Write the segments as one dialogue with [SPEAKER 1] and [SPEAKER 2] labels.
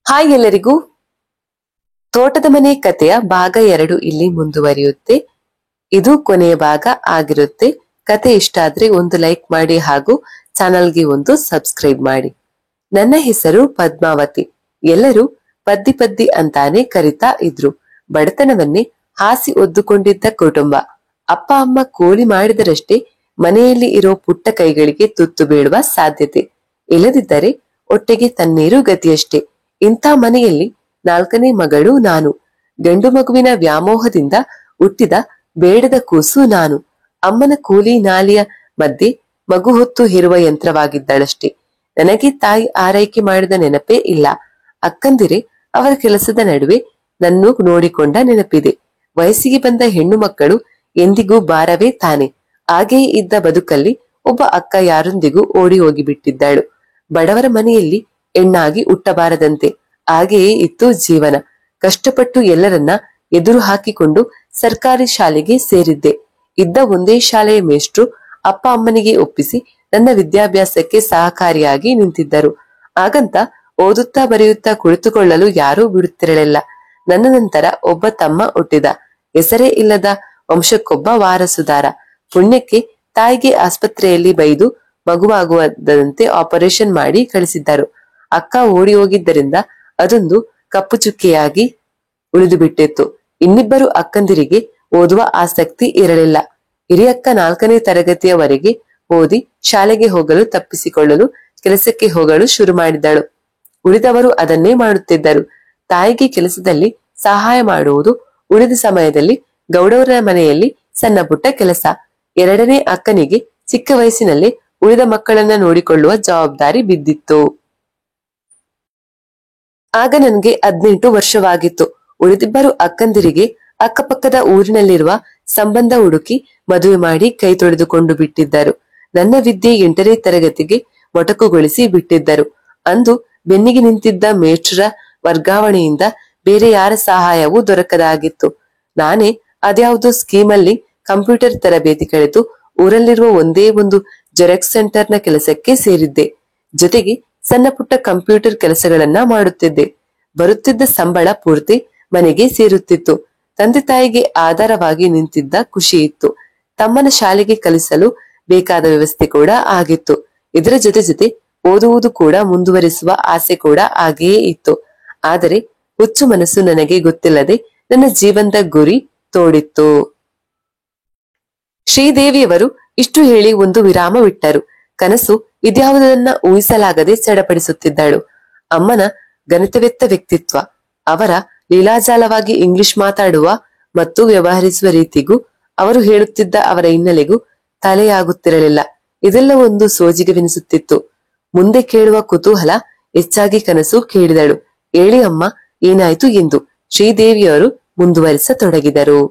[SPEAKER 1] Hi ಎಲ್ಲರಿಗೂ. ತೋಟದ ಮನೆ ಕಥೆಯ ಭಾಗ 2 ಇಲ್ಲಿ ಮುಂದುವರಿಯುತ್ತೆ. ಇದು ಕೊನೆಯ ಭಾಗ ಆಗಿರುತ್ತೆ. ಕತೆ ಇಷ್ಟ ಆದ್ರೆ ಒಂದು ಲೈಕ್ ಮಾಡಿ ಹಾಗೂ ಚಾನಲ್ಗೆ ಒಂದು ಸಬ್ಸ್ಕ್ರೈಬ್ ಮಾಡಿ. ನನ್ನ ಹೆಸರು ಪದ್ಮಾವತಿ. ಎಲ್ಲರೂ ಪದ್ದಿ ಪದ್ದಿ ಅಂತಾನೆ ಕರಿತಾ ಇದ್ರು. ಬಡತನವನ್ನೇ ಹಾಸಿ ಒದ್ದುಕೊಂಡಿದ್ದ ಕುಟುಂಬ. ಅಪ್ಪ ಅಮ್ಮ ಕೂಲಿ ಮಾಡಿದರಷ್ಟೇ ಮನೆಯಲ್ಲಿ ಇರೋ ಪುಟ್ಟ ಕೈಗಳಿಗೆ ತುತ್ತು ಬೀಳುವ ಸಾಧ್ಯತೆ. ಇಲ್ಲದಿದ್ದರೆ ಹೊಟ್ಟೆಗೆ ತಣ್ಣೀರು ಗತಿಯಷ್ಟೇ. ಇಂಥ ಮನೆಯಲ್ಲಿ 4ನೇ ಮಗಳು ನಾನು. ಗಂಡು ಮಗುವಿನ ವ್ಯಾಮೋಹದಿಂದ ಹುಟ್ಟಿದ ಬೇಡದ ಕೂಸು ನಾನು. ಅಮ್ಮನ ಕೂಲಿ ನಾಲಿಯ ಮಧ್ಯೆ ಮಗು ಹೊತ್ತು ಹೇರುವ ಯಂತ್ರವಾಗಿದ್ದಳಷ್ಟೇ. ನನಗೆ ತಾಯಿ ಆರೈಕೆ ಮಾಡಿದ ನೆನಪೇ ಇಲ್ಲ. ಅಕ್ಕಂದಿರೆ ಅವರ ಕೆಲಸದ ನಡುವೆ ನನ್ನು ನೋಡಿಕೊಂಡ ನೆನಪಿದೆ. ವಯಸ್ಸಿಗೆ ಬಂದ ಹೆಣ್ಣು ಮಕ್ಕಳು ಎಂದಿಗೂ ಭಾರವೇ ತಾನೆ. ಹಾಗೆಯೇ ಇದ್ದ ಬದುಕಲ್ಲಿ ಒಬ್ಬ ಅಕ್ಕ ಯಾರೊಂದಿಗೂ ಓಡಿ ಹೋಗಿ ಬಿಟ್ಟಿದ್ದಳು. ಬಡವರ ಮನೆಯಲ್ಲಿ ಹೆಣ್ಣಾಗಿ ಹುಟ್ಟಬಾರದಂತೆ. ಹಾಗೆಯೇ ಇತ್ತು ಜೀವನ. ಕಷ್ಟಪಟ್ಟು ಎಲ್ಲರನ್ನ ಎದುರು ಹಾಕಿಕೊಂಡು ಸರ್ಕಾರಿ ಶಾಲೆಗೆ ಸೇರಿದ್ದೆ. ಇದ್ದ ಒಂದೇ ಶಾಲೆಯ ಮೇಷ್ಟ್ರು ಅಪ್ಪ ಅಮ್ಮನಿಗೆ ಒಪ್ಪಿಸಿ ನನ್ನ ವಿದ್ಯಾಭ್ಯಾಸಕ್ಕೆ ಸಹಕಾರಿಯಾಗಿ ನಿಂತಿದ್ದರು. ಹಾಗಂತ ಓದುತ್ತಾ ಬರೆಯುತ್ತಾ ಕುಳಿತುಕೊಳ್ಳಲು ಯಾರೂ ಬಿಡುತ್ತಿರಲಿಲ್ಲ. ನನ್ನ ನಂತರ ಒಬ್ಬ ತಮ್ಮ ಹುಟ್ಟಿದ. ಹೆಸರೇ ಇಲ್ಲದ ವಂಶಕ್ಕೊಬ್ಬ ವಾರಸುದಾರ. ಪುಣ್ಯಕ್ಕೆ ತಾಯಿಗೆ ಆಸ್ಪತ್ರೆಯಲ್ಲಿ ಬೈದು ಮಗುವಾಗುವಂತೆ ಆಪರೇಷನ್ ಮಾಡಿ ಕಳಿಸಿದ್ದರು. ಅಕ್ಕ ಓಡಿ ಹೋಗಿದ್ದರಿಂದ ಅದೊಂದು ಕಪ್ಪು ಚುಕ್ಕೆಯಾಗಿ ಉಳಿದು ಬಿಟ್ಟಿತ್ತು. ಇನ್ನಿಬ್ಬರು ಅಕ್ಕಂದಿರಿಗೆ ಓದುವ ಆಸಕ್ತಿ ಇರಲಿಲ್ಲ. ಹಿರಿಯಕ್ಕ 4ನೇ ತರಗತಿಯವರೆಗೆ ಓದಿ ಶಾಲೆಗೆ ಹೋಗಲು ತಪ್ಪಿಸಿಕೊಳ್ಳಲು ಕೆಲಸಕ್ಕೆ ಹೋಗಲು ಶುರು ಮಾಡಿದಳು. ಉಳಿದವರು ಅದನ್ನೇ ಮಾಡುತ್ತಿದ್ದರು. ತಾಯಿಗೆ ಕೆಲಸದಲ್ಲಿ ಸಹಾಯ ಮಾಡುವುದು, ಉಳಿದ ಸಮಯದಲ್ಲಿ ಗೌಡವರ ಮನೆಯಲ್ಲಿ ಸಣ್ಣ ಪುಟ್ಟ ಕೆಲಸ. 2ನೇ ಅಕ್ಕನಿಗೆ ಚಿಕ್ಕ ವಯಸ್ಸಿನಲ್ಲಿ ಉಳಿದ ಮಕ್ಕಳನ್ನ ನೋಡಿಕೊಳ್ಳುವ ಜವಾಬ್ದಾರಿ ಬಿದ್ದಿತ್ತು. ಆಗ ನನ್ಗೆ 18 ವರ್ಷವಾಗಿತ್ತು. ಉಳಿದಿಬ್ಬರು ಅಕ್ಕಂದಿರಿಗೆ ಅಕ್ಕಪಕ್ಕದ ಊರಿನಲ್ಲಿರುವ ಸಂಬಂಧ ಹುಡುಕಿ ಮದುವೆ ಮಾಡಿ ಕೈ ತೊಳೆದುಕೊಂಡು ಬಿಟ್ಟಿದ್ದರು. ನನ್ನ ವಿದ್ಯೆ 8ನೇ ತರಗತಿಗೆ ಮೊಟಕುಗೊಳಿಸಿ ಬಿಟ್ಟಿದ್ದರು. ಅಂದು ಬೆನ್ನಿಗೆ ನಿಂತಿದ್ದ ಮೇಷ್ಟ್ರ ವರ್ಗಾವಣೆಯಿಂದ ಬೇರೆ ಯಾರ ಸಹಾಯವೂ ದೊರಕದಾಗಿತ್ತು. ನಾನೇ ಅದ್ಯಾವುದೋ ಸ್ಕೀಮಲ್ಲಿ ಕಂಪ್ಯೂಟರ್ ತರಬೇತಿ ಕಳೆದು ಊರಲ್ಲಿರುವ ಒಂದೇ ಒಂದು ಜೆರಾಕ್ಸ್ ಸೆಂಟರ್ನ ಕೆಲಸಕ್ಕೆ ಸೇರಿದ್ದೆ. ಜೊತೆಗೆ ಸಣ್ಣ ಪುಟ್ಟ ಕಂಪ್ಯೂಟರ್ ಕೆಲಸಗಳನ್ನ ಮಾಡುತ್ತಿದ್ದೆ. ಬರುತ್ತಿದ್ದ ಸಂಬಳ ಪೂರ್ತಿ ಮನೆಗೆ ಸೇರುತ್ತಿತ್ತು. ತಂದೆ ತಾಯಿಗೆ ಆಧಾರವಾಗಿ ನಿಂತಿದ್ದ ಖುಷಿ ಇತ್ತು. ತಮ್ಮನ ಶಾಲೆಗೆ ಕಲಿಸಲು ಬೇಕಾದ ವ್ಯವಸ್ಥೆ ಕೂಡ ಆಗಿತ್ತು. ಇದರ ಜೊತೆ ಜೊತೆ ಓದುವುದು ಕೂಡ ಮುಂದುವರಿಸುವ ಆಸೆ ಕೂಡ ಹಾಗೆಯೇ ಇತ್ತು. ಆದರೆ ಹುಚ್ಚು ಮನಸ್ಸು ನನಗೆ ಗೊತ್ತಿಲ್ಲದೆ ನನ್ನ ಜೀವನದ ಗುರಿ ತೋಡಿತ್ತು. ಶ್ರೀದೇವಿಯವರು ಇಷ್ಟು ಹೇಳಿ ಒಂದು ವಿರಾಮವಿಟ್ಟರು. ಕನಸು ಇದ್ಯಾವುದನ್ನ ಊಹಿಸಲಾಗದೆ ಚಡಪಡಿಸುತ್ತಿದ್ದಳು. ಅಮ್ಮನ ಘನತೆವೆತ್ತ ವ್ಯಕ್ತಿತ್ವ, ಅವರ ಲೀಲಾಜಾಲವಾಗಿ ಇಂಗ್ಲಿಷ್ ಮಾತಾಡುವ ಮತ್ತು ವ್ಯವಹರಿಸುವ ರೀತಿಗೂ, ಅವರು ಹೇಳುತ್ತಿದ್ದ ಅವರ ಹಿನ್ನೆಲೆಗೂ ತಲೆಯಾಗುತ್ತಿರಲಿಲ್ಲ. ಇದೆಲ್ಲ ಒಂದು ಸೋಜಿಗವೆನಿಸುತ್ತಿತ್ತು. ಮುಂದೆ ಕೇಳುವ ಕುತೂಹಲ ಹೆಚ್ಚಾಗಿ ಕನಸು ಕೇಳಿದಳು. ಹೇಳಿ ಅಮ್ಮ, ಏನಾಯ್ತು ಎಂದು ಶ್ರೀದೇವಿಯವರು ಮುಂದುವರಿಸತೊಡಗಿದರು.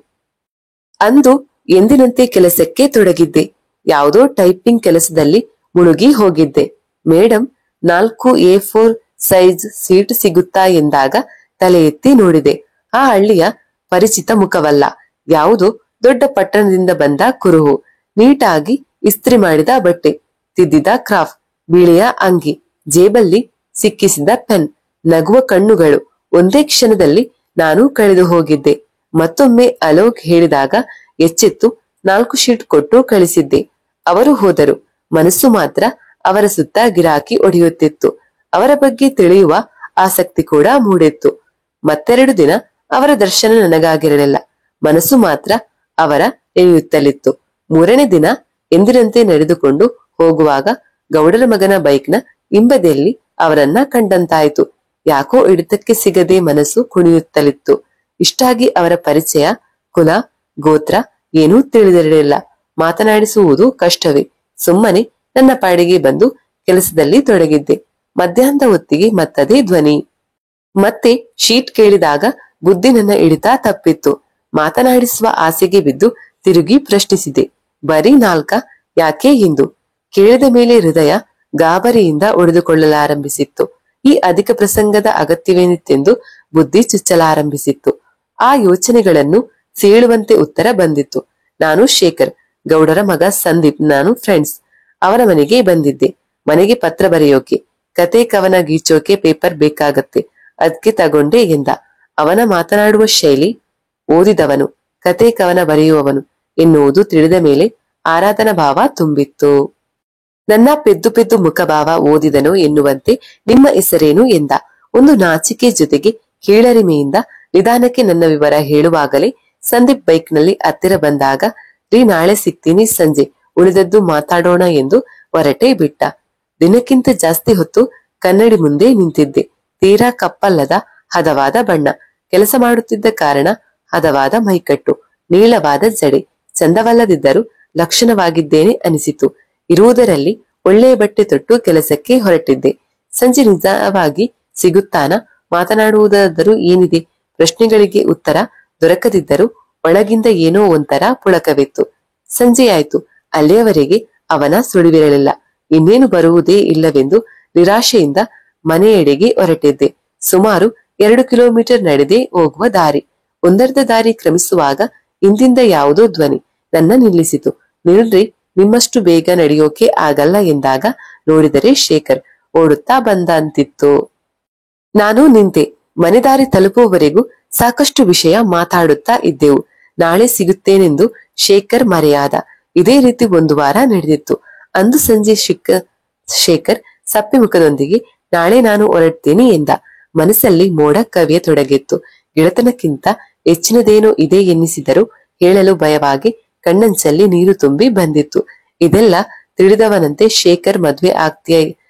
[SPEAKER 1] ಅಂದು ಎಂದಿನಂತೆ ಕೆಲಸಕ್ಕೆ ತೊಡಗಿದ್ದೆ. ಯಾವುದೋ ಟೈಪಿಂಗ್ ಕೆಲಸದಲ್ಲಿ ಮುಳುಗಿ ಹೋಗಿದ್ದೆ. ಮೇಡಂ 4 A4 ಸೈಜ್ ಸೀಟ್ ಸಿಗುತ್ತಾ ಎಂದಾಗ ತಲೆ ಎತ್ತಿ ನೋಡಿದೆ. ಆ ಹಳ್ಳಿಯ ಪರಿಚಿತ ಮುಖವಲ್ಲ, ಯಾವುದೋ ದೊಡ್ಡ ಪಟ್ಟಣದಿಂದ ಬಂದ ಕುರುಹು. ನೀಟಾಗಿ ಇಸ್ತ್ರಿ ಮಾಡಿದ ಬಟ್ಟೆ, ತಿದ್ದಿದ ಕ್ರಾಫ್, ಬಿಳಿಯ ಅಂಗಿ, ಜೇಬಲ್ಲಿ ಸಿಕ್ಕಿಸಿದ ಪೆನ್, ನಗುವ ಕಣ್ಣುಗಳು. ಒಂದೇ ಕ್ಷಣದಲ್ಲಿ ನಾನು ಕಳೆದು ಹೋಗಿದ್ದೆ. ಮತ್ತೊಮ್ಮೆ ಅಲೋಕ್ ಹೇಳಿದಾಗ ಎಚ್ಚೆತ್ತು 4 ಶೀಟ್ ಕೊಟ್ಟು ಕಳಿಸಿದ್ದೆ. ಅವರು ಹೋದರು. ಮನಸ್ಸು ಮಾತ್ರ ಅವರ ಸುತ್ತ ಗಿರಾಕಿ ಹೊಡೆಯುತ್ತಿತ್ತು. ಅವರ ಬಗ್ಗೆ ತಿಳಿಯುವ ಆಸಕ್ತಿ ಕೂಡ ಮೂಡಿತ್ತು. ಮತ್ತೆರಡು ದಿನ ಅವರ ದರ್ಶನ ನನಗಾಗಿರಲಿಲ್ಲ. ಮನಸ್ಸು ಮಾತ್ರ ಅವರ ಎಳೆಯುತ್ತಲಿತ್ತು. 3ನೇ ದಿನ ಎಂದಿನಂತೆ ನಡೆದುಕೊಂಡು ಹೋಗುವಾಗ ಗೌಡರ ಮಗನ ಬೈಕ್ನ ಹಿಂಬದಿಯಲ್ಲಿ ಅವರನ್ನ ಕಂಡಂತಾಯ್ತು. ಯಾಕೋ ಹಿಡಿತಕ್ಕೆ ಸಿಗದೆ ಮನಸ್ಸು ಕುಣಿಯುತ್ತಲಿತ್ತು. ಇಷ್ಟಾಗಿ ಅವರ ಪರಿಚಯ, ಕುಲ, ಗೋತ್ರ ಏನೂ ತಿಳಿದಿರಲಿಲ್ಲ. ಮಾತನಾಡಿಸುವುದು ಕಷ್ಟವೇ. ಸುಮ್ಮನೆ ನನ್ನ ಪಾಡಿಗೆ ಬಂದು ಕೆಲಸದಲ್ಲಿ ತೊಡಗಿದ್ದೆ. ಮಧ್ಯಾಹ್ನದ ಹೊತ್ತಿಗೆ ಮತ್ತದೇ ಧ್ವನಿ. ಮತ್ತೆ ಶೀಟ್ ಕೇಳಿದಾಗ ಬುದ್ಧಿ ನನ್ನ ಹಿಡಿತ ತಪ್ಪಿತ್ತು. ಮಾತನಾಡಿಸುವ ಆಸೆಗೆ ಬಿದ್ದು ತಿರುಗಿ ಪ್ರಶ್ನಿಸಿದೆ. ಬರೀ 4? ಯಾಕೆ ಎಂದು ಕೇಳಿದ ಮೇಲೆ ಹೃದಯ ಗಾಬರಿಯಿಂದ ಒಡೆದುಕೊಳ್ಳಲಾರಂಭಿಸಿತ್ತು. ಈ ಅಧಿಕ ಪ್ರಸಂಗದ ಅಗತ್ಯವೇನಿತ್ತೆಂದು ಬುದ್ಧಿ ಚುಚ್ಚಲಾರಂಭಿಸಿತ್ತು. ಆ ಯೋಚನೆಗಳನ್ನು ಸೀಳುವಂತೆ ಉತ್ತರ ಬಂದಿತ್ತು. ನಾನು ಶೇಖರ್, ಗೌಡರ ಮಗ ಸಂದೀಪ್, ನಾನು ಫ್ರೆಂಡ್ಸ್. ಅವರ ಮನೆಗೆ ಬಂದಿದ್ದೆ. ಮನೆಗೆ ಪತ್ರ ಬರೆಯೋಕೆ, ಕತೆ ಕವನ ಗೀಚೋಕೆ ಪೇಪರ್ ಬೇಕಾಗತ್ತೆ. ಅದ್ಕೆ ತಗೊಂಡೆ ಎಂದ. ಅವನ ಮಾತನಾಡುವ ಶೈಲಿ ಓದಿದವನು, ಕತೆ ಕವನ ಬರೆಯುವವನು ಎನ್ನುವುದು ತಿಳಿದ ಮೇಲೆ ಆರಾಧನಾ ಭಾವ ತುಂಬಿತ್ತು. ನನ್ನ ಪೆದ್ದು ಪೆದ್ದು ಮುಖಭಾವ ಓದಿದನು ಎನ್ನುವಂತೆ ನಿಮ್ಮ ಹೆಸರೇನು ಎಂದ. ಒಂದು ನಾಚಿಕೆ ಜೊತೆಗೆ ಕೀಳರಿಮೆಯಿಂದ ನಿಧಾನಕ್ಕೆ ನನ್ನ ವಿವರ ಹೇಳುವಾಗಲೇ ಸಂದೀಪ್ ಬೈಕ್ ನಲ್ಲಿ ಹತ್ತಿರ ಬಂದಾಗ, ನಾಳೆ ಸಿಗ್ತೀನಿ ಸಂಜೆ, ಉಳಿದದ್ದು ಮಾತಾಡೋಣ ಎಂದು ಹೊರಟೇ ಬಿಟ್ಟ. ದಿನಕ್ಕಿಂತ ಜಾಸ್ತಿ ಹೊತ್ತು ಕನ್ನಡಿ ಮುಂದೆ ನಿಂತಿದ್ದೆ. ತೀರಾ ಕಪ್ಪಲ್ಲದ ಹದವಾದ ಬಣ್ಣ, ಕೆಲಸ ಮಾಡುತ್ತಿದ್ದ ಕಾರಣ ಹದವಾದ ಮೈಕಟ್ಟು, ನೀಳವಾದ ಜಡೆ, ಚಂದವಲ್ಲದಿದ್ದರೂ ಲಕ್ಷಣವಾಗಿದ್ದೇನೆ ಅನಿಸಿತು. ಇರುವುದರಲ್ಲಿ ಒಳ್ಳೆಯ ಬಟ್ಟೆ ತೊಟ್ಟು ಕೆಲಸಕ್ಕೆ ಹೊರಟಿದ್ದೆ. ಸಂಜೆ ನಿಜವಾಗಿ ಸಿಗುತ್ತಾನ? ಮಾತನಾಡುವುದಾದರೂ ಏನಿದೆ? ಪ್ರಶ್ನೆಗಳಿಗೆ ಉತ್ತರ ದೊರಕದಿದ್ದರೂ ಒಳಗಿಂದ ಏನೋ ಒಂಥರ ಪುಳಕವಿತ್ತು. ಸಂಜೆಯಾಯ್ತು. ಅಲ್ಲಿಯವರೆಗೆ ಅವನ ಸುಳಿವಿರಲಿಲ್ಲ. ಇನ್ನೇನು ಬರುವುದೇ ಇಲ್ಲವೆಂದು ನಿರಾಶೆಯಿಂದ ಮನೆಯೆಡೆಗೆ ಹೊರಟಿದ್ದೆ. ಸುಮಾರು 2 ಕಿಲೋಮೀಟರ್ ನಡೆದೇ ಹೋಗುವ ದಾರಿ. ಒಂದರ್ಧ ದಾರಿ ಕ್ರಮಿಸುವಾಗ ಹಿಂದಿಂದ ಯಾವುದೋ ಧ್ವನಿ ನನ್ನ ನಿಲ್ಲಿಸಿತು. ನಿಲ್ರಿ, ನಿಮ್ಮಷ್ಟು ಬೇಗ ನಡೆಯೋಕೆ ಆಗಲ್ಲ ಎಂದಾಗ ನೋಡಿದರೆ ಶೇಖರ್ ಓಡುತ್ತಾ ಬಂದ ಅಂತಿತ್ತು. ನಾನು ನಿಂತೆ. ಮನೆ ದಾರಿ ತಲುಪುವವರೆಗೂ ಸಾಕಷ್ಟು ವಿಷಯ ಮಾತಾಡುತ್ತಾ ಇದ್ದೆವು. ನಾಳೆ ಸಿಗುತ್ತೇನೆಂದು ಶೇಖರ್ ಮರೆಯಾದ. ಇದೇ ರೀತಿ 1 ವಾರ ನಡೆದಿತ್ತು. ಅಂದು ಸಂಜೆ ಶೇಖರ್ ಸಪ್ಪೆ ಮುಖದೊಂದಿಗೆ ನಾಳೆ ನಾನು ಹೊರಡ್ತೀನಿ ಎಂದ. ಮನಸ್ಸಲ್ಲಿ ಮೋಡ ಕವಿಯತೊಡಗಿತ್ತು. ಗೆಳೆತನಕ್ಕಿಂತ ಹೆಚ್ಚಿನದೇನೋ ಇದೆ ಎನ್ನಿಸಿದರೂ ಹೇಳಲು ಭಯವಾಗಿ ಕಣ್ಣಂಚಲ್ಲಿ ನೀರು ತುಂಬಿ ಬಂದಿತ್ತು. ಇದೆಲ್ಲ ತಿಳಿದವನಂತೆ ಶೇಖರ್ ಮದ್ವೆ ಆಗ್ತೀಯ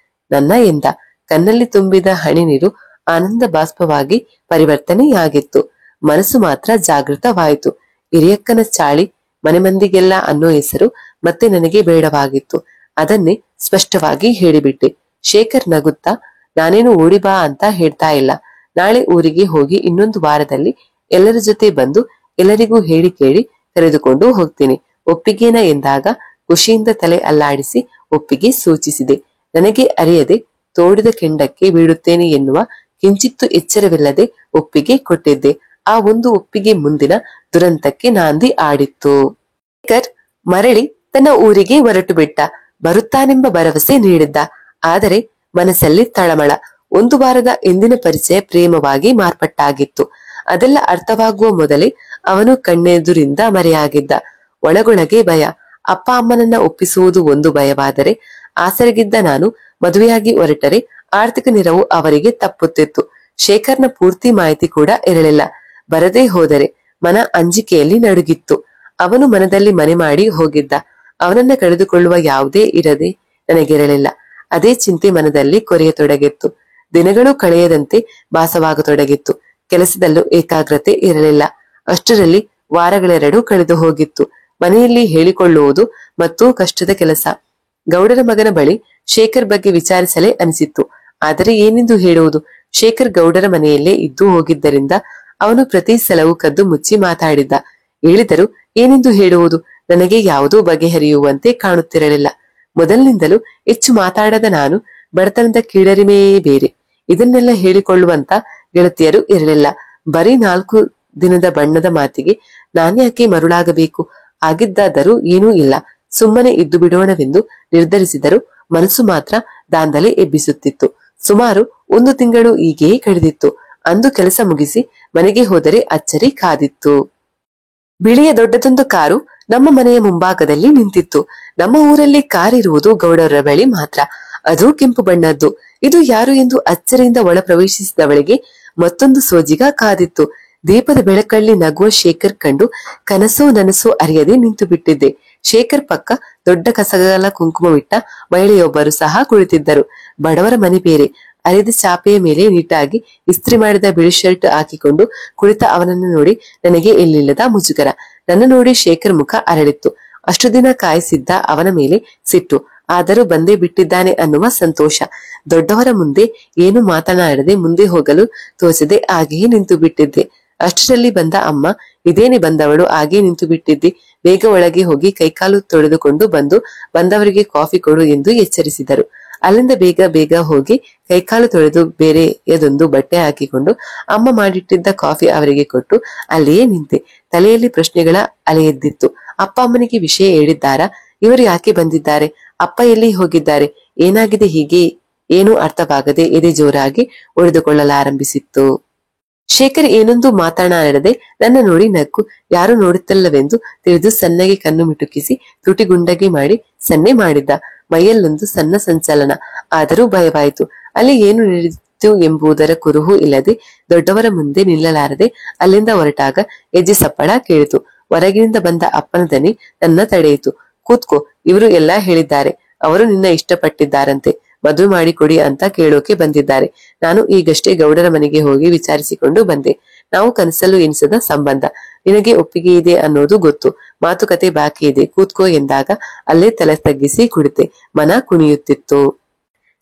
[SPEAKER 1] ನನ್ನ ಎಂದ. ಕಣ್ಣಲ್ಲಿ ತುಂಬಿದ ಹನಿ ನೀರು ಆನಂದ ಬಾಷ್ಪವಾಗಿ ಪರಿವರ್ತನೆಯಾಗಿತ್ತು. ಮನಸ್ಸು ಮಾತ್ರ ಜಾಗೃತವಾಯಿತು. ಹಿರಿಯಕ್ಕನ ಚಾಳಿ ಮನೆ ಮಂದಿಗೆಲ್ಲ ಅನ್ನೋ ಹೆಸರು ಮತ್ತೆ ನನಗೆ ಬೇಡವಾಗಿತ್ತು. ಅದನ್ನೇ ಸ್ಪಷ್ಟವಾಗಿ ಹೇಳಿಬಿಟ್ಟೆ. ಶೇಖರ್ ನಗುತ್ತಾ, ನಾನೇನು ಓಡಿ ಬಾ ಅಂತ ಹೇಳ್ತಾ ಇಲ್ಲ. ನಾಳೆ ಊರಿಗೆ ಹೋಗಿ 1 ವಾರದಲ್ಲಿ ಎಲ್ಲರ ಜೊತೆ ಬಂದು ಎಲ್ಲರಿಗೂ ಹೇಳಿ ಕೇಳಿ ಕರೆದುಕೊಂಡು ಹೋಗ್ತೀನಿ. ಒಪ್ಪಿಗೆನಾ ಎಂದಾಗ ಖುಷಿಯಿಂದ ತಲೆ ಅಲ್ಲಾಡಿಸಿ ಒಪ್ಪಿಗೆ ಸೂಚಿಸಿದೆ. ನನಗೆ ಅರಿಯದೆ ತೋಡಿದ ಕೆಂಡಕ್ಕೆ ಬೀಳುತ್ತೇನೆ ಎನ್ನುವ ಕಿಂಚಿತ್ತು ಎಚ್ಚರವಿಲ್ಲದೆ ಒಪ್ಪಿಗೆ ಕೊಟ್ಟಿದ್ದೆ. ಆ ಒಂದು ಒಪ್ಪಿಗೆ ಮುಂದಿನ ದುರಂತಕ್ಕೆ ನಾಂದಿ ಆಡಿತ್ತು. ಶೇಖರ್ ಮರಳಿ ತನ್ನ ಊರಿಗೆ ಹೊರಟು ಬಿಟ್ಟ. ಬರುತ್ತಾನೆಂಬ ಭರವಸೆ ನೀಡಿದ್ದ. ಆದರೆ ಮನಸ್ಸಲ್ಲಿ ತಳಮಳ. 1 ವಾರದ ಎಂದಿನ ಪರಿಚಯ ಪ್ರೇಮವಾಗಿ ಮಾರ್ಪಟ್ಟಾಗಿತ್ತು. ಅದೆಲ್ಲ ಅರ್ಥವಾಗುವ ಮೊದಲೇ ಅವನು ಕಣ್ಣೆದುರಿಂದ ಮರೆಯಾಗಿದ್ದ. ಒಳಗೊಳಗೆ ಭಯ. ಅಪ್ಪ ಅಮ್ಮನನ್ನ ಒಪ್ಪಿಸುವುದು ಒಂದು ಭಯವಾದರೆ, ಆಸರೆಗಿದ್ದ ನಾನು ಮದುವೆಯಾಗಿ ಹೊರಟರೆ ಆರ್ಥಿಕ ನೆರವು ಅವರಿಗೆ ತಪ್ಪುತ್ತಿತ್ತು. ಶೇಖರ್ನ ಪೂರ್ತಿ ಮಾಹಿತಿ ಕೂಡ ಇರಲಿಲ್ಲ. ಬರದೇ ಹೋದರೆ ಮನ ಅಂಜಿಕೆಯಲ್ಲಿ ನಡುಗಿತ್ತು. ಅವನು ಮನದಲ್ಲಿ ಮನೆ ಮಾಡಿ ಹೋಗಿದ್ದ. ಅವನನ್ನ ಕಳೆದುಕೊಳ್ಳುವ ಯಾವುದೇ ಇರದೆ ನನಗಿರಲಿಲ್ಲ. ಅದೇ ಚಿಂತೆ ಮನದಲ್ಲಿ ಕೊರೆಯತೊಡಗಿತ್ತು. ದಿನಗಳು ಕಳೆಯದಂತೆ ಭಾಸವಾಗತೊಡಗಿತ್ತು. ಕೆಲಸದಲ್ಲೂ ಏಕಾಗ್ರತೆ ಇರಲಿಲ್ಲ. ಅಷ್ಟರಲ್ಲಿ ವಾರಗಳೆರಡು ಕಳೆದು ಹೋಗಿತ್ತು. ಮನೆಯಲ್ಲಿ ಹೇಳಿಕೊಳ್ಳುವುದು ಮತ್ತು ಕಷ್ಟದ ಕೆಲಸ. ಗೌಡರ ಮಗನ ಬಳಿ ಶೇಖರ್ ಬಗ್ಗೆ ವಿಚಾರಿಸಲೇ ಅನಿಸಿತ್ತು. ಆದರೆ ಏನೆಂದು ಹೇಳುವುದು? ಶೇಖರ್ ಗೌಡರ ಮನೆಯಲ್ಲೇ ಇದ್ದು ಹೋಗಿದ್ದರಿಂದ ಅವನು ಪ್ರತಿ ಸಲವೂ ಕದ್ದು ಮುಚ್ಚಿ ಮಾತಾಡಿದ್ದ. ಹೇಳಿದರೂ ಏನೆಂದು ಹೇಳುವುದು? ನನಗೆ ಯಾವುದೂ ಬಗೆಹರಿಯುವಂತೆ ಕಾಣುತ್ತಿರಲಿಲ್ಲ. ಮೊದಲಿನಿಂದಲೂ ಹೆಚ್ಚು ಮಾತಾಡದ ನಾನು ಬಡತನದ ಕೀಳರಿಮೆಯೇ ಬೇರೆ. ಇದನ್ನೆಲ್ಲ ಹೇಳಿಕೊಳ್ಳುವಂತ ಗೆಳತಿಯರು ಇರಲಿಲ್ಲ. ಬರೀ 4 ದಿನದ ಬಣ್ಣದ ಮಾತಿಗೆ ನಾನ್ಯಾಕೆ ಮರುಳಾಗಬೇಕು? ಆಗಿದ್ದಾದರೂ ಏನೂ ಇಲ್ಲ, ಸುಮ್ಮನೆ ಇದ್ದು ಬಿಡೋಣವೆಂದು ನಿರ್ಧರಿಸಿದರೂ ಮನಸ್ಸು ಮಾತ್ರ ದಾಂಧಲೆ ಎಬ್ಬಿಸುತ್ತಿತ್ತು. ಸುಮಾರು 1 ತಿಂಗಳು ಹೀಗೆಯೇ ಕಳೆದಿತ್ತು. ಅಂದು ಕೆಲಸ ಮುಗಿಸಿ ಮನೆಗೆ ಹೋದರೆ ಅಚ್ಚರಿ ಕಾದಿತ್ತು. ಬಿಳಿಯ ದೊಡ್ಡದೊಂದು ಕಾರು ನಮ್ಮ ಮನೆಯ ಮುಂಭಾಗದಲ್ಲಿ ನಿಂತಿತ್ತು. ನಮ್ಮ ಊರಲ್ಲಿ ಕಾರಿರುವುದು ಗೌಡರ ಬಳಿ ಮಾತ್ರ, ಅದು ಕೆಂಪು ಬಣ್ಣದ್ದು. ಇದು ಯಾರು ಎಂದು ಅಚ್ಚರಿಯಿಂದ ಒಳ ಪ್ರವೇಶಿಸಿದವಳಿಗೆ ಮತ್ತೊಂದು ಸೋಜಿಗ ಕಾದಿತ್ತು. ದೀಪದ ಬೆಳಕಲ್ಲಿ ನಗುವ ಶೇಖರ್ ಕಂಡು ಕನಸೋ ನನಸೋ ಅರಿಯದೆ ನಿಂತು ಬಿಟ್ಟಿದ್ದೆ. ಶೇಖರ್ ಪಕ್ಕ ದೊಡ್ಡ ಕಸಗಾಲ ಕುಂಕುಮವಿಟ್ಟ ಮಹಿಳೆಯೊಬ್ಬರು ಸಹ ಕುಳಿತಿದ್ದರು. ಬಡವರ ಮನೆ ಬೇರೆ. ಅರಿದ ಚಾಪೆಯ ಮೇಲೆ ನೀಟಾಗಿ ಇಸ್ತ್ರಿ ಮಾಡಿದ ಬಿಳಿ ಶರ್ಟ್ ಹಾಕಿಕೊಂಡು ಕುಳಿತ ಅವನನ್ನು ನೋಡಿ ನನಗೆ ಎಲ್ಲಿಲ್ಲದ ಮುಜುಗರ. ನನ್ನ ನೋಡಿ ಶೇಖರ್ ಮುಖ ಅರಳಿತ್ತು. ಅಷ್ಟು ದಿನ ಕಾಯಿಸಿದ್ದ ಅವನ ಮೇಲೆ ಸಿಟ್ಟು, ಆದರೂ ಬಂದೇ ಬಿಟ್ಟಿದ್ದಾನೆ ಅನ್ನುವ ಸಂತೋಷ. ದೊಡ್ಡವರ ಮುಂದೆ ಏನು ಮಾತನಾಡದೆ ಮುಂದೆ ಹೋಗಲು ತೋಚದೆ ಹಾಗೆಯೇ ನಿಂತು ಬಿಟ್ಟಿದ್ದೆ. ಅಷ್ಟರಲ್ಲಿ ಬಂದ ಅಮ್ಮ, ಇದೇನೆ ಬಂದವಳು, ಹಾಗೆ ನಿಂತು ಬಿಟ್ಟಿದ್ದಿ, ಬೇಗ ಒಳಗೆ ಹೋಗಿ ಕೈಕಾಲು ತೊಳೆದುಕೊಂಡು ಬಂದವರಿಗೆ ಕಾಫಿ ಕೊಡು ಎಂದು ಎಚ್ಚರಿಸಿದರು. ಅಲ್ಲಿಂದ ಬೇಗ ಹೋಗಿ ಕೈಕಾಲು ತೊಳೆದು ಬೇರೆಯದೊಂದು ಬಟ್ಟೆ ಹಾಕಿಕೊಂಡು ಅಮ್ಮ ಮಾಡಿಟ್ಟಿದ್ದ ಕಾಫಿ ಅವರಿಗೆ ಕೊಟ್ಟು ಅಲ್ಲಿಯೇ ನಿಂತೆ. ತಲೆಯಲ್ಲಿ ಪ್ರಶ್ನೆಗಳ ಅಲೆಯೆದ್ದಿತ್ತು. ಅಪ್ಪ ಅಮ್ಮನಿಗೆ ವಿಷಯ ಹೇಳಿದ್ದಾರಾ? ಇವರು ಯಾಕೆ ಬಂದಿದ್ದಾರೆ? ಅಪ್ಪ ಎಲ್ಲಿ ಹೋಗಿದ್ದಾರೆ? ಏನಾಗಿದೆ ಹೀಗೆ ಏನೂ ಅರ್ಥವಾಗದೆ ಎದೆ ಜೋರಾಗಿ ಒಡೆದುಕೊಳ್ಳಲಾರಂಭಿಸಿತ್ತು. ಶೇಖರ್ ಏನೊಂದು ಮಾತನಾಡದೆ ನನ್ನ ನೋಡಿ ನಕ್ಕು ಯಾರು ನೋಡುತ್ತಿಲ್ಲವೆಂದು ತಿಳಿದು ಸಣ್ಣಗೆ ಕಣ್ಣು ಮಿಟುಕಿಸಿ ತುಟಿಗುಂಡಗೆ ಮಾಡಿ ಸನ್ನೆ ಮಾಡಿದ್ದ. ಮೈಯಲ್ಲೊಂದು ಸಣ್ಣ ಸಂಚಲನ, ಆದರೂ ಭಯವಾಯಿತು. ಅಲ್ಲಿ ಏನು ನಡೆದಿತ್ತು ಎಂಬುದರ ಕುರುಹು ಇಲ್ಲದೆ ದೊಡ್ಡವರ ಮುಂದೆ ನಿಲ್ಲಲಾರದೆ ಅಲ್ಲಿಂದ ಹೊರಟಾಗ ಹೆಜ್ಜೆ ಸಪ್ಪಳ ಕೇಳಿತು. ಹೊರಗಿನಿಂದ ಬಂದ ಅಪ್ಪನ ದನಿ ನನ್ನ ತಡೆಯಿತು. ಕೂತ್ಕೋ, ಇವರು ಎಲ್ಲಾ ಹೇಳಿದ್ದಾರೆ. ಅವರು ನಿನ್ನ ಇಷ್ಟಪಟ್ಟಿದ್ದಾರಂತೆ, ಮದುವೆ ಮಾಡಿಕೊಡಿ ಅಂತ ಕೇಳೋಕೆ ಬಂದಿದ್ದಾರೆ. ನಾನು ಈಗಷ್ಟೇ ಗೌಡರ ಮನೆಗೆ ಹೋಗಿ ವಿಚಾರಿಸಿಕೊಂಡು ಬಂದೆ. ನಾವು ಕನಸಲ್ಲೂ ಎನಿಸದ ಸಂಬಂಧ. ನಿನಗೆ ಒಪ್ಪಿಗೆ ಇದೆ ಅನ್ನೋದು ಗೊತ್ತು. ಮಾತುಕತೆ ಬಾಕಿ ಇದೆ, ಕೂತ್ಕೋ ಎಂದಾಗ ಅಲ್ಲೇ ತಲೆ ತಗ್ಗಿಸಿ ಕುಳಿತೆ. ಮನ ಕುಣಿಯುತ್ತಿತ್ತು.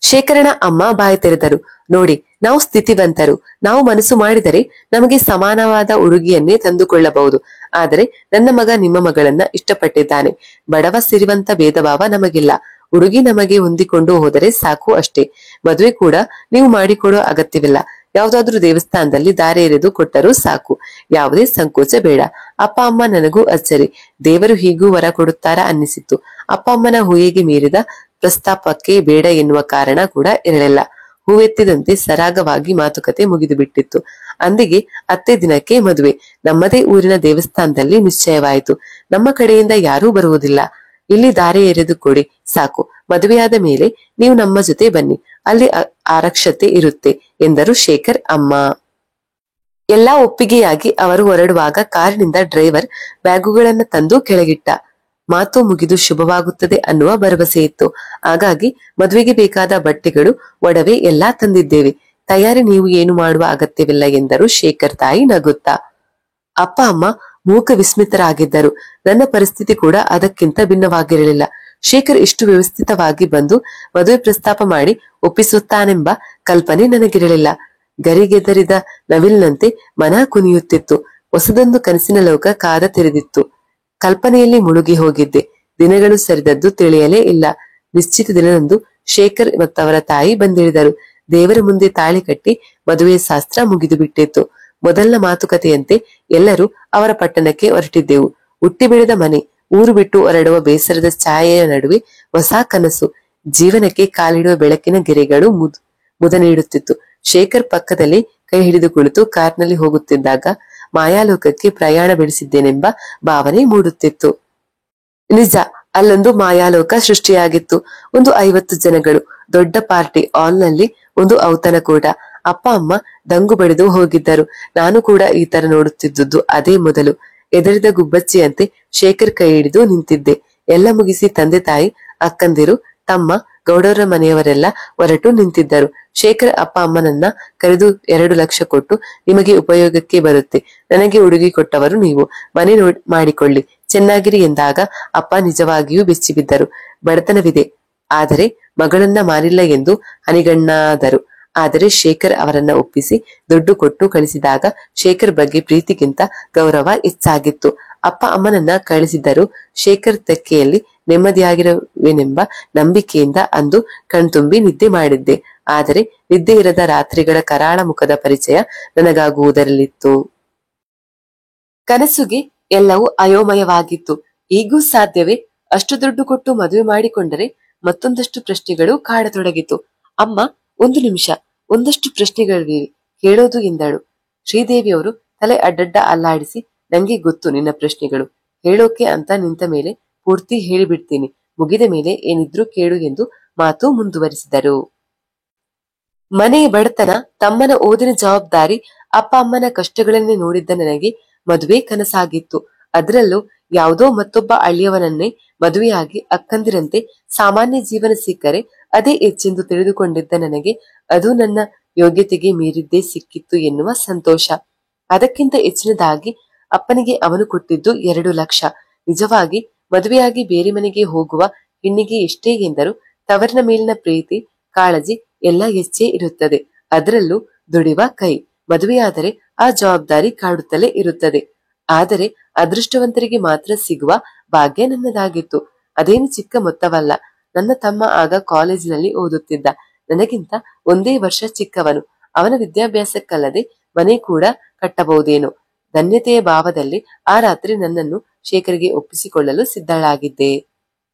[SPEAKER 1] ಶೇಖರನ ಅಮ್ಮ ಬಾಯಿ ತೆರೆದರು. ನೋಡಿ, ನಾವು ಸ್ಥಿತಿವಂತರು. ನಾವು ಮನಸ್ಸು ಮಾಡಿದರೆ ನಮಗೆ ಸಮಾನವಾದ ಹುಡುಗಿಯನ್ನೇ ತಂದುಕೊಳ್ಳಬಹುದು. ಆದರೆ ನನ್ನ ಮಗ ನಿಮ್ಮ ಮಗಳನ್ನ ಇಷ್ಟಪಟ್ಟಿದ್ದಾನೆ. ಬಡವ ಸಿರಿವಂತ ಭೇದ ಭಾವ ನಮಗಿಲ್ಲ. ಹುಡುಗಿ ನಮಗೆ ಹೊಂದಿಕೊಂಡು ಹೋದರೆ ಸಾಕು ಅಷ್ಟೇ. ಮದುವೆ ಕೂಡ ನೀವು ಮಾಡಿಕೊಡೋ ಅಗತ್ಯವಿಲ್ಲ. ಯಾವ್ದಾದ್ರೂ ದೇವಸ್ಥಾನದಲ್ಲಿ ದಾರೆ ಎರೆದು ಕೊಟ್ಟರೂ ಸಾಕು. ಯಾವುದೇ ಸಂಕೋಚ ಬೇಡ. ಅಪ್ಪ ಅಮ್ಮ ನನಗೂ ಅಚ್ಚರಿ. ದೇವರು ಹೀಗೂ ವರ ಕೊಡುತ್ತಾರಾ ಅನ್ನಿಸಿತ್ತು. ಅಪ್ಪ ಅಮ್ಮನ ಊಹೆಗೆ ಮೀರಿದ ಪ್ರಸ್ತಾಪಕ್ಕೆ ಬೇಡ ಎನ್ನುವ ಕಾರಣ ಕೂಡ ಇರಲಿಲ್ಲ. ಹೂವೆತ್ತಿದಂತೆ ಸರಾಗವಾಗಿ ಮಾತುಕತೆ ಮುಗಿದು ಬಿಟ್ಟಿತ್ತು. ಅಂದಿಗೆ 10 ದಿನಕ್ಕೆ ಮದುವೆ. ನಮ್ಮದೇ ಊರಿನ ದೇವಸ್ಥಾನದಲ್ಲಿ ನಿಶ್ಚಯವಾಯಿತು. ನಮ್ಮ ಕಡೆಯಿಂದ ಯಾರೂ ಬರುವುದಿಲ್ಲ. ಇಲ್ಲಿ ದಾರೆ ಎರೆದು ಕೊಡಿ ಸಾಕು. ಮದುವೆಯಾದ ಮೇಲೆ ನೀವು ನಮ್ಮ ಜೊತೆ ಬನ್ನಿ, ಅಲ್ಲಿ ಆರಕ್ಷತೆ ಇರುತ್ತೆ ಎಂದರು ಶೇಖರ್ ಅಮ್ಮ. ಎಲ್ಲಾ ಒಪ್ಪಿಗೆಯಾಗಿ ಅವರು ಹೊರಡುವಾಗ ಕಾರಿನಿಂದ ಡ್ರೈವರ್ ಬ್ಯಾಗುಗಳನ್ನ ತಂದು ಕೆಳಗಿಟ್ಟ. ಮಾತು ಮುಗಿದು ಶುಭವಾಗುತ್ತದೆ ಅನ್ನುವ ಭರವಸೆ ಇತ್ತು. ಹಾಗಾಗಿ ಮದುವೆಗೆ ಬೇಕಾದ ಬಟ್ಟೆಗಳು, ಒಡವೆ ಎಲ್ಲಾ ತಂದಿದ್ದೇವೆ. ತಯಾರಿ ನೀವು ಏನು ಮಾಡುವ ಅಗತ್ಯವಿಲ್ಲ ಎಂದರು ಶೇಖರ್ ತಾಯಿ ನಗುತ್ತಾ. ಅಪ್ಪ ಅಮ್ಮ ಮೂಕ ವಿಸ್ಮಿತರಾಗಿದ್ದರು. ನನ್ನ ಪರಿಸ್ಥಿತಿ ಕೂಡ ಅದಕ್ಕಿಂತ ಭಿನ್ನವಾಗಿರಲಿಲ್ಲ. ಶೇಖರ್ ಇಷ್ಟು ವ್ಯವಸ್ಥಿತವಾಗಿ ಬಂದು ಮದುವೆ ಪ್ರಸ್ತಾಪ ಮಾಡಿ ಒಪ್ಪಿಸುತ್ತಾನೆಂಬ ಕಲ್ಪನೆ ನನಗಿರಲಿಲ್ಲ. ಗರಿಗೆದರಿದ ನವಿಲಿನಂತೆ ಮನ ಕುಣಿಯುತ್ತಿತ್ತು. ಹೊಸದೊಂದು ಕನಸಿನ ಲೋಕ ಕಾದ ತೆರೆದಿತ್ತು. ಕಲ್ಪನೆಯಲ್ಲಿ ಮುಳುಗಿ ಹೋಗಿದ್ದೆ. ದಿನಗಳು ಸರಿದದ್ದು ತಿಳಿಯಲೇ ಇಲ್ಲ. ನಿಶ್ಚಿತ ದಿನದಂದು ಶೇಖರ್ ಮತ್ತವರ ತಾಯಿ ಬಂದಿಳಿದರು. ದೇವರ ಮುಂದೆ ತಾಳಿ ಕಟ್ಟಿ ಮದುವೆ ಶಾಸ್ತ್ರ ಮುಗಿದು ಬಿಟ್ಟಿತ್ತು. ಮೊದಲ ಮಾತುಕತೆಯಂತೆ ಎಲ್ಲರೂ ಅವರ ಪಟ್ಟಣಕ್ಕೆ ಹೊರಟಿದ್ದೆವು. ಹುಟ್ಟಿ ಬೆಳೆದ ಮನೆ, ಊರು ಬಿಟ್ಟು ಹೊರಡುವ ಬೇಸರದ ಛಾಯೆಯ ನಡುವೆ ಹೊಸ ಕನಸು. ಜೀವನಕ್ಕೆ ಕಾಲಿಡುವ ಬೆಳಕಿನ ಗೆರೆಗಳು ಮುದ ನೀಡುತ್ತಿತ್ತು. ಶೇಖರ್ ಪಕ್ಕದಲ್ಲಿ ಕೈ ಹಿಡಿದು ಕುಳಿತು ಕಾರ್ನಲ್ಲಿ ಹೋಗುತ್ತಿದ್ದಾಗ ಮಾಯಾಲೋಕಕ್ಕೆ ಪ್ರಯಾಣ ಬೆಳೆಸಿದ್ದೇನೆಂಬ ಭಾವನೆ ಮೂಡುತ್ತಿತ್ತು. ನಿಜ, ಅಲ್ಲೊಂದು ಮಾಯಾಲೋಕ ಸೃಷ್ಟಿಯಾಗಿತ್ತು. ಒಂದು 50 ಜನಗಳು, ದೊಡ್ಡ ಪಾರ್ಟಿ ಹಾಲ್ನಲ್ಲಿ ಒಂದು ಔತಣಕೂಟ. ಅಪ್ಪ ಅಮ್ಮ ದಂಗು ಬಡಿದು ಹೋಗಿದ್ದರು. ನಾನು ಕೂಡ ಈ ತರ ನೋಡುತ್ತಿದ್ದುದು ಅದೇ ಮೊದಲು. ಎದರಿದ ಗುಬ್ಬಚ್ಚಿಯಂತೆ ಶೇಖರ್ ಕೈ ಹಿಡಿದು ನಿಂತಿದ್ದೆ. ಎಲ್ಲ ಮುಗಿಸಿ ತಂದೆ ತಾಯಿ, ಅಕ್ಕಂದಿರು, ತಮ್ಮ, ಗೌಡರ ಮನೆಯವರೆಲ್ಲ ಹೊರಟು ನಿಂತಿದ್ದರು. ಶೇಖರ್ ಅಪ್ಪ ಅಮ್ಮನನ್ನ ಕರೆದು 2 ಲಕ್ಷ ಕೊಟ್ಟು, ನಿಮಗೆ ಉಪಯೋಗಕ್ಕೆ ಬರುತ್ತೆ. ನನಗೆ ಉಡುಗಿ ಕೊಟ್ಟವರು ನೀವು. ಮನೆ ಮಾಡಿಕೊಳ್ಳಿ, ಚೆನ್ನಾಗಿರಿ ಎಂದಾಗ ಅಪ್ಪ ನಿಜವಾಗಿಯೂ ಬೆಚ್ಚಿಬಿದ್ದರು. ಬಡತನವಿದೆ, ಆದರೆ ಮಗಳನ್ನ ಮಾರಿಲ್ಲ ಎಂದು ಹನಿಗಣ್ಣಾದರು. ಆದರೆ ಶೇಖರ್ ಅವರನ್ನ ಒಪ್ಪಿಸಿ ದುಡ್ಡು ಕೊಟ್ಟು ಕಳಿಸಿದಾಗ ಶೇಖರ್ ಬಗ್ಗೆ ಪ್ರೀತಿಗಿಂತ ಗೌರವ ಹೆಚ್ಚಾಗಿತ್ತು. ಅಪ್ಪ ಅಮ್ಮನನ್ನ ಕಳಿಸಿದ್ದರು. ಶೇಖರ್ ತೆಕ್ಕೆಯಲ್ಲಿ ನೆಮ್ಮದಿಯಾಗಿರುವೆನೆಂಬ ನಂಬಿಕೆಯಿಂದ ಅಂದು ಕಣ್ತುಂಬಿ ನಿದ್ದೆ ಮಾಡಿದ್ದೆ. ಆದರೆ ನಿದ್ದೆ ಇರದ ರಾತ್ರಿಗಳ ಕರಾಳ ಮುಖದ ಪರಿಚಯ ನನಗಾಗುವುದರಲ್ಲಿತ್ತು. ಕನಸುಗೆ ಎಲ್ಲವೂ ಅಯೋಮಯವಾಗಿತ್ತು. ಈಗೂ ಸಾಧ್ಯವೇ? ಅಷ್ಟು ದುಡ್ಡು ಕೊಟ್ಟು ಮದುವೆ ಮಾಡಿಕೊಂಡರೆ ಮತ್ತೊಂದಷ್ಟು ಪ್ರಶ್ನೆಗಳು ಕಾಡತೊಡಗಿತು. ಅಮ್ಮ, 1 ನಿಮಿಷ, ಒಂದಷ್ಟು ಪ್ರಶ್ನೆಗಳಿವೆ, ಕೇಳೋದು ಎಂದಳು. ಶ್ರೀದೇವಿಯವರು ತಲೆ ಅಡ್ಡಡ್ಡ ಅಲ್ಲಾಡಿಸಿ, ನಂಗೆ ಗೊತ್ತು ನಿನ್ನ ಪ್ರಶ್ನೆಗಳು. ಹೇಳೋಕೆ ಅಂತ ನಿಂತ ಮೇಲೆ ಪೂರ್ತಿ ಹೇಳಿಬಿಡ್ತೀನಿ. ಮುಗಿದ ಮೇಲೆ ಏನಿದ್ರು ಕೇಳು ಎಂದು ಮಾತು ಮುಂದುವರಿಸಿದರು. ಮನೆ ಬಡತನ, ತಮ್ಮನ ಓದಿನ ಜವಾಬ್ದಾರಿ, ಅಪ್ಪ ಅಮ್ಮನ ಕಷ್ಟಗಳನ್ನೇ ನೋಡಿದ್ದ ನನಗೆ ಮದುವೆ ಕನಸಾಗಿತ್ತು. ಅದರಲ್ಲೂ ಯಾವುದೋ ಮತ್ತೊಬ್ಬ ಅಳಿಯವನನ್ನೇ ಮದುವೆಯಾಗಿ ಅಕ್ಕಂದಿರಂತೆ ಸಾಮಾನ್ಯ ಜೀವನ ಸಿಕ್ಕರೆ ಅದೇ ಹೆಚ್ಚೆಂದು ತಿಳಿದುಕೊಂಡಿದ್ದ ನನಗೆ ಅದು ನನ್ನ ಯೋಗ್ಯತೆಗೆ ಮೀರಿದ್ದೇ ಸಿಕ್ಕಿತ್ತು ಎನ್ನುವ ಸಂತೋಷ. ಅದಕ್ಕಿಂತ ಹೆಚ್ಚಿನದಾಗಿ ಅಪ್ಪನಿಗೆ ಅವನು ಕೊಟ್ಟಿದ್ದು 2 ಲಕ್ಷ. ನಿಜವಾಗಿ ಮದುವೆಯಾಗಿ ಬೇರೆ ಮನೆಗೆ ಹೋಗುವ ಹೆಣ್ಣಿಗೆ ಎಷ್ಟೇ ಎಂದರೂ ತವರಿನ ಮೇಲಿನ ಪ್ರೀತಿ, ಕಾಳಜಿ ಎಲ್ಲ ಹೆಚ್ಚೇ ಇರುತ್ತದೆ. ಅದರಲ್ಲೂ ದುಡಿವ ಕೈ. ಮದುವೆಯಾದರೆ ಆ ಜವಾಬ್ದಾರಿ ಕಾಡುತ್ತಲೇ ಇರುತ್ತದೆ. ಆದರೆ ಅದೃಷ್ಟವಂತರಿಗೆ ಮಾತ್ರ ಸಿಗುವ ಭಾಗ್ಯ ನನ್ನದಾಗಿತ್ತು. ಅದೇನು ಚಿಕ್ಕ ಮೊತ್ತವಲ್ಲ. ನನ್ನ ತಮ್ಮ ಆಗ ಕಾಲೇಜಿನಲ್ಲಿ ಓದುತ್ತಿದ್ದ. ನನಗಿಂತ 1 ವರ್ಷ ಚಿಕ್ಕವನು. ಅವನ ವಿದ್ಯಾಭ್ಯಾಸಕ್ಕಲ್ಲದೆ ಮನೆ ಕೂಡ ಕಟ್ಟಬಹುದೇನೋ. ಧನ್ಯತೆಯ ಭಾವದಲ್ಲಿ ಆ ರಾತ್ರಿ ನನ್ನನ್ನು ಶೇಖರ್ಗೆ ಒಪ್ಪಿಸಿಕೊಳ್ಳಲು ಸಿದ್ಧಳಾಗಿದ್ದೆ.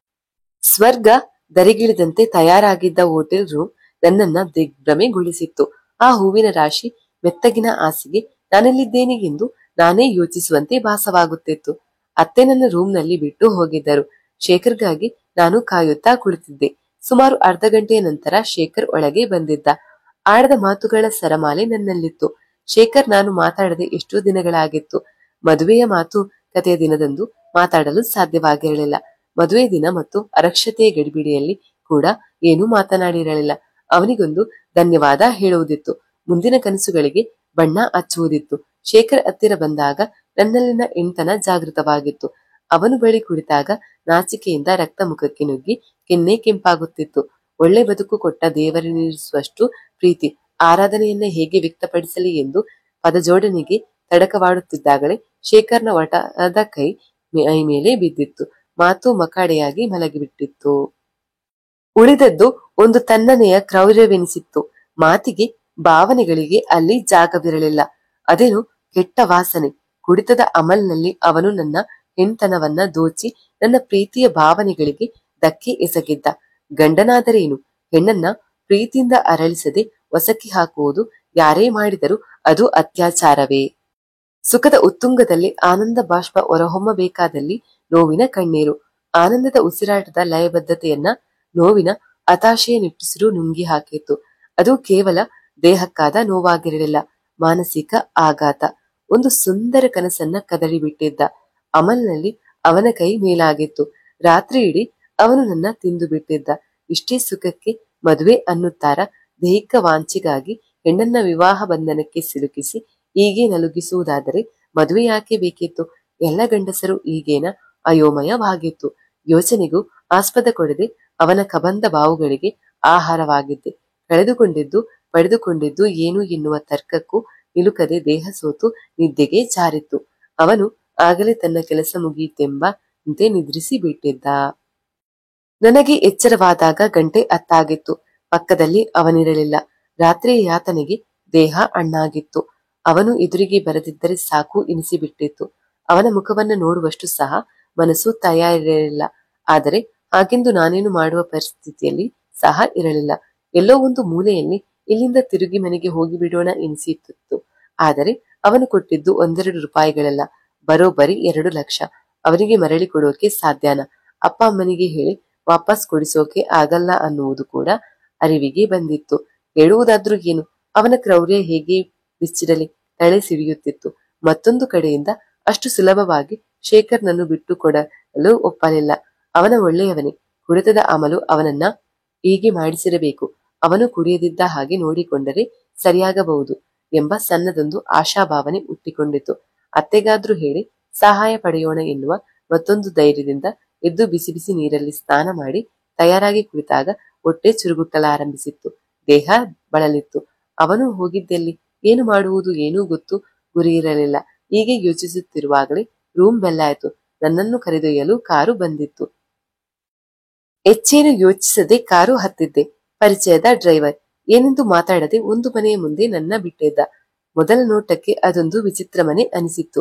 [SPEAKER 1] ಸ್ವರ್ಗ ದರಿಗಿಳಿದಂತೆ ತಯಾರಾಗಿದ್ದ ಹೋಟೆಲ್ ರೂಮ್ ನನ್ನನ್ನ ದಿಗ್ಭ್ರಮೆಗೊಳಿಸಿತ್ತು. ಆ ಹೂವಿನ ರಾಶಿ, ಮೆತ್ತಗಿನ ಹಾಸಿಗೆ, ನಾನೆಲ್ಲಿದ್ದೇನೆ ಎಂದು ನಾನೇ ಯೋಚಿಸುವಂತೆ ಭಾಸವಾಗುತ್ತಿತ್ತು. ಅತ್ತೆ ನನ್ನ ರೂಮ್ನಲ್ಲಿ ಬಿಟ್ಟು ಹೋಗಿದ್ದರು. ಶೇಖರ್ಗಾಗಿ ನಾನು ಕಾಯುತ್ತಾ ಕುಳಿತಿದ್ದೆ. ಸುಮಾರು ಅರ್ಧ ಗಂಟೆಯ ನಂತರ ಶೇಖರ್ ಒಳಗೆ ಬಂದಿದ್ದ. ಆಡದ ಮಾತುಗಳ ಸರಮಾಲೆ ನನ್ನಲ್ಲಿತ್ತು. ಶೇಖರ್ ನಾನು ಮಾತಾಡದೆ ಎಷ್ಟೋ ದಿನಗಳಾಗಿತ್ತು. ಮದುವೆಯ ಮಾತು ಕತೆಯ ದಿನದಂದು ಮಾತಾಡಲು ಸಾಧ್ಯವಾಗಿರಲಿಲ್ಲ. ಮದುವೆ ದಿನ ಮತ್ತು ಅರಕ್ಷತೆಯ ಗಡಿಬಿಡಿಯಲ್ಲಿ ಕೂಡ ಏನೂ ಮಾತನಾಡಿರಲಿಲ್ಲ. ಅವನಿಗೊಂದು ಧನ್ಯವಾದ ಹೇಳುವುದಿತ್ತು. ಮುಂದಿನ ಕನಸುಗಳಿಗೆ ಬಣ್ಣ ಹಚ್ಚುವುದಿತ್ತು. ಶೇಖರ್ ಹತ್ತಿರ ಬಂದಾಗ ನನ್ನಲ್ಲಿನ ಇಂತನ ಜಾಗೃತವಾಗಿತ್ತು. ಅವನು ಬಳಿ ಕುಳಿತಾಗ ನಾಚಿಕೆಯಿಂದ ರಕ್ತ ಮುಖಕ್ಕೆ ನುಗ್ಗಿ ಕೆನ್ನೆ ಕೆಂಪಾಗುತ್ತಿತ್ತು. ಒಳ್ಳೆ ಬದುಕು ಕೊಟ್ಟ ದೇವರನ್ನಿರಿಸುವಷ್ಟು ಪ್ರೀತಿ, ಆರಾಧನೆಯನ್ನ ಹೇಗೆ ವ್ಯಕ್ತಪಡಿಸಲಿ ಎಂದು ಪದಜೋಡಣೆಗೆ ತಡಕವಾಡುತ್ತಿದ್ದಾಗಲೇ ಶೇಖರ್ನ ವಟದ ಕೈ ಮೈ ಮೇಲೆ ಬಿದ್ದಿತ್ತು. ಮಾತು ಮಕಾಡೆಯಾಗಿ ಮಲಗಿಬಿಟ್ಟಿತ್ತು. ಉಳಿದದ್ದು ಒಂದು ತಣ್ಣನೆಯ ಕ್ರೌರ್ಯವೆನಿಸಿತ್ತು. ಮಾತಿಗೆ, ಭಾವನೆಗಳಿಗೆ ಅಲ್ಲಿ ಜಾಗವಿರಲಿಲ್ಲ. ಅದೇನು ಕೆಟ್ಟ ವಾಸನೆ. ಕುಡಿತದ ಅಮಲ್ನಲ್ಲಿ ಅವನು ನನ್ನ ಹೆಣ್ತನವನ್ನ ದೋಚಿ ನನ್ನ ಪ್ರೀತಿಯ ಭಾವನೆಗಳಿಗೆ ಧಕ್ಕೆ ಎಸಗಿದ್ದ. ಗಂಡನಾದರೇನು, ಹೆಣ್ಣನ್ನ ಪ್ರೀತಿಯಿಂದ ಅರಳಿಸದೆ ಒಸಕಿ ಹಾಕುವುದು ಯಾರೇ ಮಾಡಿದರೂ ಅದು ಅತ್ಯಾಚಾರವೇ. ಸುಖದ ಉತ್ತುಂಗದಲ್ಲಿ ಆನಂದ ಬಾಷ್ಪ ಹೊರಹೊಮ್ಮಬೇಕಾದಲ್ಲಿ ನೋವಿನ ಕಣ್ಣೀರು, ಆನಂದದ ಉಸಿರಾಟದ ಲಯಬದ್ಧತೆಯನ್ನ ನೋವಿನ ಹತಾಶೆಯ ನಿಟ್ಟುಸಿರು ನುಂಗಿ ಹಾಕಿತ್ತು. ಅದು ಕೇವಲ ದೇಹಕ್ಕಾದ ನೋವಾಗಿರಲಿಲ್ಲ, ಮಾನಸಿಕ ಆಘಾತ. ಒಂದು ಸುಂದರ ಕನಸನ್ನ ಕದಡಿಬಿಟ್ಟಿದ್ದ. ಅಮಲ್ನಲ್ಲಿ ಅವನ ಕೈ ಮೇಲಾಗಿತ್ತು. ರಾತ್ರಿ ಇಡೀ ಅವನು ನನ್ನ ತಿಂದು ಬಿಟ್ಟಿದ್ದ. ಇಷ್ಟೇ ಸುಖಕ್ಕೆ ಮದುವೆ ಅನ್ನುತ್ತಾರ. ದೈಹಿಕ ವಾಂಛೆಗಾಗಿ ಹೆಣ್ಣನ್ನ ವಿವಾಹ ಬಂಧನಕ್ಕೆ ಸಿಲುಕಿಸಿ ಹೀಗೆ ನಲುಗಿಸುವುದಾದರೆ ಮದುವೆ ಯಾಕೆ ಬೇಕಿತ್ತು? ಎಲ್ಲ ಗಂಡಸರು ಈಗೇನ ಅಯೋಮಯವಾಗಿತ್ತು. ಯೋಚನೆಗೂ ಆಸ್ಪದ ಕೊಡದೆ ಅವನ ಕಬಂದ ಬಾವುಗಳಿಗೆ ಆಹಾರವಾಗಿದ್ದೆ. ಕಳೆದುಕೊಂಡಿದ್ದು ಪಡೆದುಕೊಂಡಿದ್ದು ಏನು ಎನ್ನುವ ತರ್ಕಕ್ಕೂ ನಿಲುಕದೆ ದೇಹ ಸೋತು ನಿದ್ದೆಗೆ ಜಾರಿತ್ತು. ಅವನು ಆಗಲೇ ತನ್ನ ಕೆಲಸ ಮುಗಿಯಿತೆಂಬಂತೆ ನಿದ್ರಿಸಿ ಬಿಟ್ಟಿದ್ದ. ನನಗೆ ಎಚ್ಚರವಾದಾಗ ಗಂಟೆ 10 ಆಗಿತ್ತು. ಪಕ್ಕದಲ್ಲಿ ಅವನಿರಲಿಲ್ಲ. ರಾತ್ರಿಯ ಯಾತನೆಗೆ ದೇಹ ಅಣ್ಣಾಗಿತ್ತು. ಅವನು ಎದುರಿಗೆ ಬರದಿದ್ದರೆ ಸಾಕು ಎನಿಸಿಬಿಟ್ಟಿತ್ತು. ಅವನ ಮುಖವನ್ನು ನೋಡುವಷ್ಟು ಸಹ ಮನಸ್ಸು ತಯಾರಿರಲಿಲ್ಲ. ಆದರೆ ಹಾಗೆಂದು ನಾನೇನು ಮಾಡುವ ಪರಿಸ್ಥಿತಿಯಲ್ಲಿ ಸಹ ಇರಲಿಲ್ಲ. ಎಲ್ಲೋ ಒಂದು ಮೂಲೆಯಲ್ಲಿ ಇಲ್ಲಿಂದ ತಿರುಗಿ ಮನೆಗೆ ಹೋಗಿಬಿಡೋಣ ಎನಿಸಿತ್ತು. ಆದರೆ ಅವನು ಕೊಟ್ಟಿದ್ದು 1-2 ರೂಪಾಯಿಗಳಲ್ಲ, ಬರೋಬ್ಬರಿ 2 ಲಕ್ಷ. ಅವನಿಗೆ ಮರಳಿ ಕೊಡೋಕೆ ಸಾಧ್ಯನಾ? ಅಪ್ಪ ಅಮ್ಮನಿಗೆ ಹೇಳಿ ವಾಪಸ್ ಕೊಡಿಸೋಕೆ ಆಗಲ್ಲ ಅನ್ನುವುದು ಕೂಡ ಅರಿವಿಗೆ ಬಂದಿತ್ತು. ಹೇಳುವುದಾದ್ರೂ ಏನು? ಅವನ ಕ್ರೌರ್ಯ ಹೇಗೆ ಬಿಚ್ಚಿಡಲಿ ತಳೆ ಸಿಡಿಯುತ್ತಿತ್ತು. ಮತ್ತೊಂದು ಕಡೆಯಿಂದ ಅಷ್ಟು ಸುಲಭವಾಗಿ ಶೇಖರ್ ನನ್ನು ಬಿಟ್ಟು ಕೊಡಲು ಒಪ್ಪಲಿಲ್ಲ. ಅವನ ಒಳ್ಳೆಯವನೇ. ಕುಡಿತದ ಅಮಲು ಅವನನ್ನ ಹೀಗೆ ಮಾಡಿಸಿರಬೇಕು. ಅವನು ಕುಡಿಯದಿದ್ದ ಹಾಗೆ ನೋಡಿಕೊಂಡರೆ ಸರಿಯಾಗಬಹುದು ಎಂಬ ಸಣ್ಣದೊಂದು ಆಶಾಭಾವನೆ ಹುಟ್ಟಿಕೊಂಡಿತು. ಅತ್ತೆಗಾದ್ರೂ ಹೇಳಿ ಸಹಾಯ ಪಡೆಯೋಣ ಎನ್ನುವ ಮತ್ತೊಂದು ಧೈರ್ಯದಿಂದ ಎದ್ದು ಬಿಸಿ ಬಿಸಿ ನೀರಲ್ಲಿ ಸ್ನಾನ ಮಾಡಿ ತಯಾರಾಗಿ ಕುಳಿತಾಗ ಹೊಟ್ಟೆ ಚುರುಗುಟ್ಟಲಾರಂಭಿಸಿತ್ತು. ದೇಹ ಬಳಲಿತ್ತು. ಅವನು ಹೋಗಿದ್ದೆಲ್ಲಿ, ಏನು ಮಾಡುವುದು ಏನೂ ಗೊತ್ತು ಗುರಿ ಇರಲಿಲ್ಲ. ಹೀಗೆ ಯೋಚಿಸುತ್ತಿರುವಾಗಲೇ ರೂಮ್ ಬೆಲ್ಲಾಯಿತು. ನನ್ನನ್ನು ಕರೆದೊಯ್ಯಲು ಕಾರು ಬಂದಿತ್ತು. ಹೆಚ್ಚೇನು ಯೋಚಿಸದೆ ಕಾರು ಹತ್ತಿದ್ದೆ. ಪರಿಚಯದ ಡ್ರೈವರ್. ಏನೆಂದು ಮಾತಾಡದೆ ಒಂದು ಮನೆಯ ಮುಂದೆ ನನ್ನ ಬಿಟ್ಟಿದ್ದ. ಮೊದಲ ನೋಟಕ್ಕೆ ಅದೊಂದು ವಿಚಿತ್ರ ಮನೆ ಅನಿಸಿತ್ತು.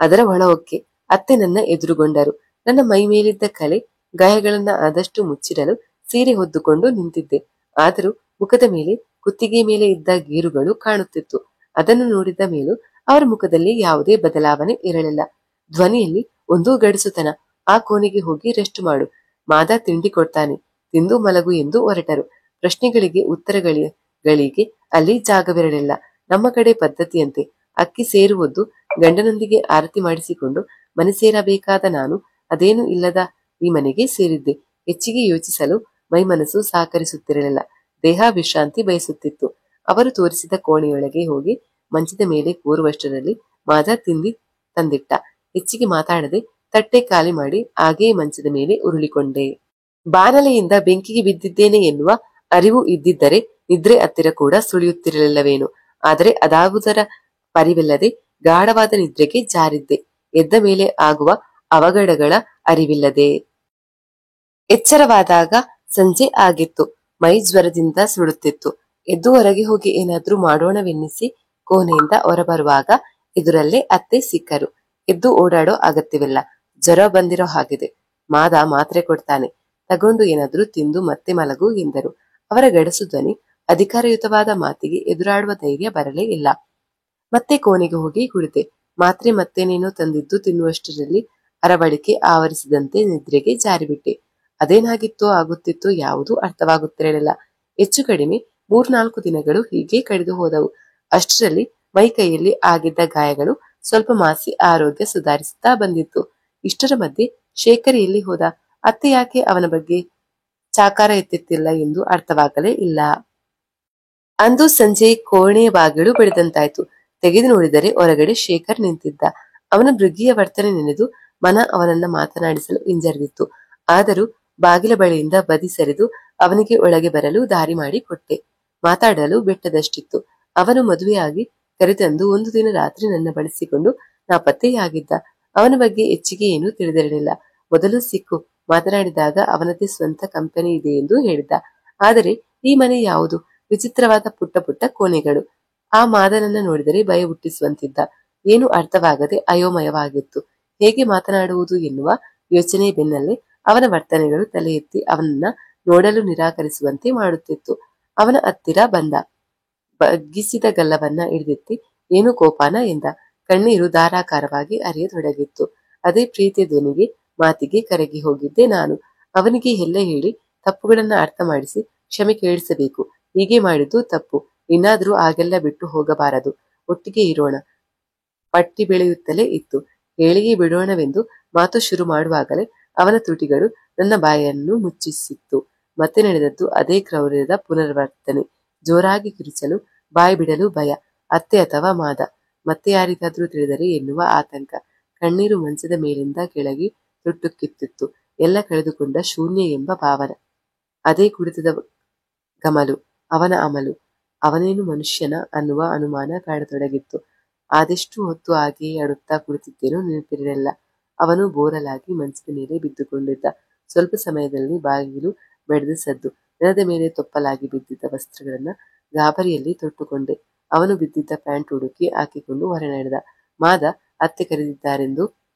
[SPEAKER 1] ಅದರ ಒಳಹೊಕ್ಕೆ ಅತ್ತೆ ನನ್ನ ಎದುರುಗೊಂಡರು. ನನ್ನ ಮೈ ಮೇಲಿದ್ದ ಕಲೆ ಗಾಯಗಳನ್ನ ಆದಷ್ಟು ಮುಚ್ಚಿಡಲು ಸೀರೆ ಹೊದ್ದುಕೊಂಡು ನಿಂತಿದ್ದೆ. ಆದರೂ ಮುಖದ ಮೇಲೆ, ಕುತ್ತಿಗೆ ಮೇಲೆ ಇದ್ದ ಗೀರುಗಳು ಕಾಣುತ್ತಿತ್ತು. ಅದನ್ನು ನೋಡಿದ ಮೇಲೂ ಅವರ ಮುಖದಲ್ಲಿ ಯಾವುದೇ ಬದಲಾವಣೆ ಇರಲಿಲ್ಲ. ಧ್ವನಿಯಲ್ಲಿ ಒಂದು ಗಡಸುತನ. ಆ ಕೋಣೆಗೆ ಹೋಗಿ ರೆಸ್ಟ್ ಮಾಡು, ಮಾದ ತಿಂಡಿ ಕೊಡ್ತಾನೆ, ತಿಂದು ಮಲಗು ಎಂದು ಹೊರಟರು. ಪ್ರಶ್ನೆಗಳಿಗೆ ಉತ್ತರಗಳಿಗೆ ಅಲ್ಲಿ ಜಾಗವಿರಲಿಲ್ಲ. ನಮ್ಮ ಕಡೆ ಪದ್ಧತಿಯಂತೆ ಅಕ್ಕಿ ಸೇರುವುದು ಗಂಡನೊಂದಿಗೆ ಆರತಿ ಮಾಡಿಸಿಕೊಂಡು ಮನೆ ಸೇರಬೇಕಾದ ನಾನು ಅದೇನು ಇಲ್ಲದ ಈ ಮನೆಗೆ ಸೇರಿದ್ದೆ. ಹೆಚ್ಚಿಗೆ ಯೋಚಿಸಲು ಮೈ ಮನಸ್ಸು ಸಹಕರಿಸುತ್ತಿರಲಿಲ್ಲ. ದೇಹ ವಿಶ್ರಾಂತಿ ಬಯಸುತ್ತಿತ್ತು. ಅವರು ತೋರಿಸಿದ ಕೋಣೆಯೊಳಗೆ ಹೋಗಿ ಮಂಚದ ಮೇಲೆ ಕೂರುವಷ್ಟರಲ್ಲಿ ಮಾದ ತಿಂಡಿ ತಂದಿಟ್ಟ. ಹೆಚ್ಚಿಗೆ ಮಾತಾಡದೆ ತಟ್ಟೆ ಖಾಲಿ ಮಾಡಿ ಹಾಗೆಯೇ ಮಂಚದ ಮೇಲೆ ಉರುಳಿಕೊಂಡೆ. ಬಾನಲೆಯಿಂದ ಬೆಂಕಿಗೆ ಬಿದ್ದಿದ್ದೇನೆ ಎನ್ನುವ ಅರಿವು ಇದ್ದಿದ್ದರೆ ನಿದ್ರೆ ಹತ್ತಿರ ಕೂಡ ಸುಳಿಯುತ್ತಿರಲಿಲ್ಲವೇನು. ಆದರೆ ಅದಾವುದರ ಪರಿವಿಲ್ಲದೆ ಗಾಢವಾದ ನಿದ್ರೆಗೆ ಜಾರಿದ್ದೆ. ಎದ್ದ ಮೇಲೆ ಆಗುವ ಅವಘಡಗಳ ಅರಿವಿಲ್ಲದೆ. ಎಚ್ಚರವಾದಾಗ ಸಂಜೆ ಆಗಿತ್ತು. ಮೈ ಜ್ವರದಿಂದ ಸುಡುತ್ತಿತ್ತು. ಎದ್ದು ಹೊರಗೆ ಹೋಗಿ ಏನಾದ್ರೂ ಮಾಡೋಣವೆನ್ನಿಸಿ ಕೋಣೆಯಿಂದ ಹೊರಬರುವಾಗ ಎದುರಲ್ಲೇ ಅತ್ತೆ ಸಿಕ್ಕರು. ಎದ್ದು ಓಡಾಡೋ ಅಗತ್ಯವಿಲ್ಲ, ಜ್ವರ ಬಂದಿರೋ ಹಾಗಿದೆ. ಮಾದ ಮಾತ್ರೆ ಕೊಡ್ತಾನೆ, ತಗೊಂಡು ಏನಾದ್ರೂ ತಿಂದು ಮತ್ತೆ ಮಲಗು ಎಂದರು. ಅವರ ಗಡಸು ಧ್ವನಿ ಅಧಿಕಾರಯುತವಾದ ಮಾತಿಗೆ ಎದುರಾಡುವ ಧೈರ್ಯ ಬರಲೇ ಇಲ್ಲ. ಮತ್ತೆ ಕೋಣೆಗೆ ಹೋಗಿ ಕುಳಿತೆ. ಮಾತ್ರೆ ಮತ್ತೇನೇನೋ ತಂದಿದ್ದು ತಿನ್ನುವಷ್ಟರಲ್ಲಿ ಅರವಳಿಕೆ ಆವರಿಸಿದಂತೆ ನಿದ್ರೆಗೆ ಜಾರಿಬಿಟ್ಟೆ. ಅದೇನಾಗಿತ್ತೋ ಆಗುತ್ತಿತ್ತೋ ಯಾವುದೂ ಅರ್ಥವಾಗುತ್ತಿರಲಿಲ್ಲ. ಹೆಚ್ಚು ಕಡಿಮೆ 3-4 ದಿನಗಳು ಹೀಗೆ ಕಳೆದು ಹೋದವು. ಅಷ್ಟರಲ್ಲಿ ಮೈ ಕೈಯಲ್ಲಿ ಆಗಿದ್ದ ಗಾಯಗಳು ಸ್ವಲ್ಪ ಮಾಸಿ ಆರೋಗ್ಯ ಸುಧಾರಿಸುತ್ತಾ ಬಂದಿತ್ತು. ಇಷ್ಟರ ಮಧ್ಯೆ ಶೇಖರ್ ಎಲ್ಲಿ ಹೋದ? ಅತ್ತೆ ಯಾಕೆ ಅವನ ಬಗ್ಗೆ ಚಾಕಾರ ಎತ್ತಿತ್ತಿಲ್ಲ ಎಂದು ಅರ್ಥವಾಗಲೇ ಇಲ್ಲ. ಅಂದು ಸಂಜೆ ಕೋಣೆ ಬಾಗಿಲು ಬಡಿದಂತಾಯ್ತು. ತೆಗೆದು ನೋಡಿದರೆ ಹೊರಗಡೆ ಶೇಖರ್ ನಿಂತಿದ್ದ. ಅವನ ಮೃಗೀಯ ವರ್ತನೆ ನೆನೆದು ಮನ ಅವನನ್ನ ಮಾತನಾಡಿಸಲು ಹಿಂಜರಿದಿತ್ತು. ಆದರೂ ಬಾಗಿಲ ಬಳಿಯಿಂದ ಬದಿ ಸರಿದು ಅವನಿಗೆ ಒಳಗೆ ಬರಲು ದಾರಿ ಮಾಡಿ ಕೊಟ್ಟೆ. ಮಾತಾಡಲು ಬೆಟ್ಟದಷ್ಟಿತ್ತು. ಅವನು ಮದುವೆಯಾಗಿ ಕರೆತಂದು ಒಂದು ದಿನ ರಾತ್ರಿ ನನ್ನ ಬಳಸಿಕೊಂಡು ನಾಪತ್ತೆಯಾಗಿದ್ದ. ಅವನ ಬಗ್ಗೆ ಹೆಚ್ಚಿಗೆ ಏನೂ ತಿಳಿದಿರಲಿಲ್ಲ. ಮೊದಲು ಸಿಕ್ಕು ಮಾತನಾಡಿದಾಗ ಅವನದೇ ಸ್ವಂತ ಕಂಪನಿ ಇದೆ ಎಂದು ಹೇಳಿದ್ದ. ಆದರೆ ಈ ಮನೆ ಯಾವುದು? ವಿಚಿತ್ರವಾದ ಪುಟ್ಟ ಪುಟ್ಟ ಕೋಣೆಗಳು. ಆ ಮಾದನನ್ನ ನೋಡಿದರೆ ಭಯ ಹುಟ್ಟಿಸುವಂತಿದ್ದ. ಏನು ಅರ್ಥವಾಗದೆ ಅಯೋಮಯವಾಗಿತ್ತು. ಹೇಗೆ ಮಾತನಾಡುವುದು ಎನ್ನುವ ಯೋಚನೆ ಬೆನ್ನಲ್ಲೇ ಅವನ ವರ್ತನೆಗಳು ತಲೆ ಎತ್ತಿ ಅವನನ್ನ ನೋಡಲು ನಿರಾಕರಿಸುವಂತೆ ಮಾಡುತ್ತಿತ್ತು. ಅವನ ಹತ್ತಿರ ಬಂದ. ಬಗ್ಗಿಸಿದ ಗಲ್ಲವನ್ನ ಹಿಡಿದೆತ್ತಿ ಏನು ಕೋಪಾನ ಎಂದ. ಕಣ್ಣೀರು ಧಾರಾಕಾರವಾಗಿ ಹರಿಯತೊಡಗಿತ್ತು. ಅದೇ ಪ್ರೀತಿಯ ಧ್ವನಿಗೆ ಮಾತಿಗೆ ಕರಗಿ ಹೋಗಿದ್ದೆ ನಾನು. ಅವನಿಗೆ ಎಲ್ಲ ಹೇಳಿ ತಪ್ಪುಗಳನ್ನ ಅರ್ಥ ಮಾಡಿಸಿ ಕ್ಷಮೆ ಕೇಳಿಸಬೇಕು. ಹೀಗೆ ಮಾಡಿದ್ದು ತಪ್ಪು. ಇನ್ನಾದ್ರೂ ಹಾಗೆಲ್ಲ ಬಿಟ್ಟು ಹೋಗಬಾರದು. ಒಟ್ಟಿಗೆ ಇರೋಣ. ಪಟ್ಟಿ ಬೆಳೆಯುತ್ತಲೇ ಇತ್ತು. ಹೇಳಿಗೆ ಬಿಡೋಣವೆಂದು ಮಾತು ಶುರು ಮಾಡುವಾಗಲೇ ಅವನ ತುಟಿಗಳು ನನ್ನ ಬಾಯನ್ನು ಮುಚ್ಚಿಸಿತ್ತು. ಮತ್ತೆ ನಡೆದದ್ದು ಅದೇ ಕ್ರೌರ್ಯದ ಪುನರ್ವರ್ತನೆ. ಜೋರಾಗಿ ಕಿರುಚಲು, ಬಾಯಿ ಬಿಡಲು ಭಯ. ಅತ್ತೆ ಅಥವಾ ಮಾದ ಮತ್ತೆ ಯಾರಿಗಾದ್ರೂ ತಿಳಿದರೆ ಎನ್ನುವ ಆತಂಕ. ಕಣ್ಣೀರು ಮಂಚದ ಮೇಲಿಂದ ಕೆಳಗೆ ತೊಟ್ಟುಕಿತ್ತಿತ್ತು. ಎಲ್ಲ ಕಳೆದುಕೊಂಡ ಶೂನ್ಯ ಎಂಬ ಭಾವನೆ. ಅದೇ ಕುಡಿತದ ಗಮಲು, ಅವನ ಅಮಲು. ಅವನೇನು ಮನುಷ್ಯನ ಅನ್ನುವ ಅನುಮಾನ ಕಾಡತೊಡಗಿತ್ತು. ಆದೆಷ್ಟು ಹೊತ್ತು ಹಾಗೆಯೇ ಅಡುತ್ತಾ ಕುಳಿತಿದ್ದೇನೋ ನೆನಪಿರಲಿಲ್ಲ. ಅವನು ಬೋರಲಾಗಿ ಮಂಚದ ಮೇಲೆ ಬಿದ್ದುಕೊಂಡಿದ್ದ. ಸ್ವಲ್ಪ ಸಮಯದಲ್ಲಿ ಬಾಗಿಲು ಬಡಿದ ಸದ್ದು. ನೆಲದ ಮೇಲೆ ತೊಪ್ಪಲಾಗಿ ಬಿದ್ದಿದ್ದ ವಸ್ತ್ರಗಳನ್ನ ಗಾಬರಿಯಲ್ಲಿ ತೊಟ್ಟುಕೊಂಡೆ. ಅವನು ಬಿದ್ದಿದ್ದ ಪ್ಯಾಂಟ್ ಹುಡುಕಿ ಹಾಕಿಕೊಂಡು ಹೊರ ನಡೆದ. ಮಾದ ಅತ್ತೆ ಕರೆದಿದ್ದಾರೆಂದು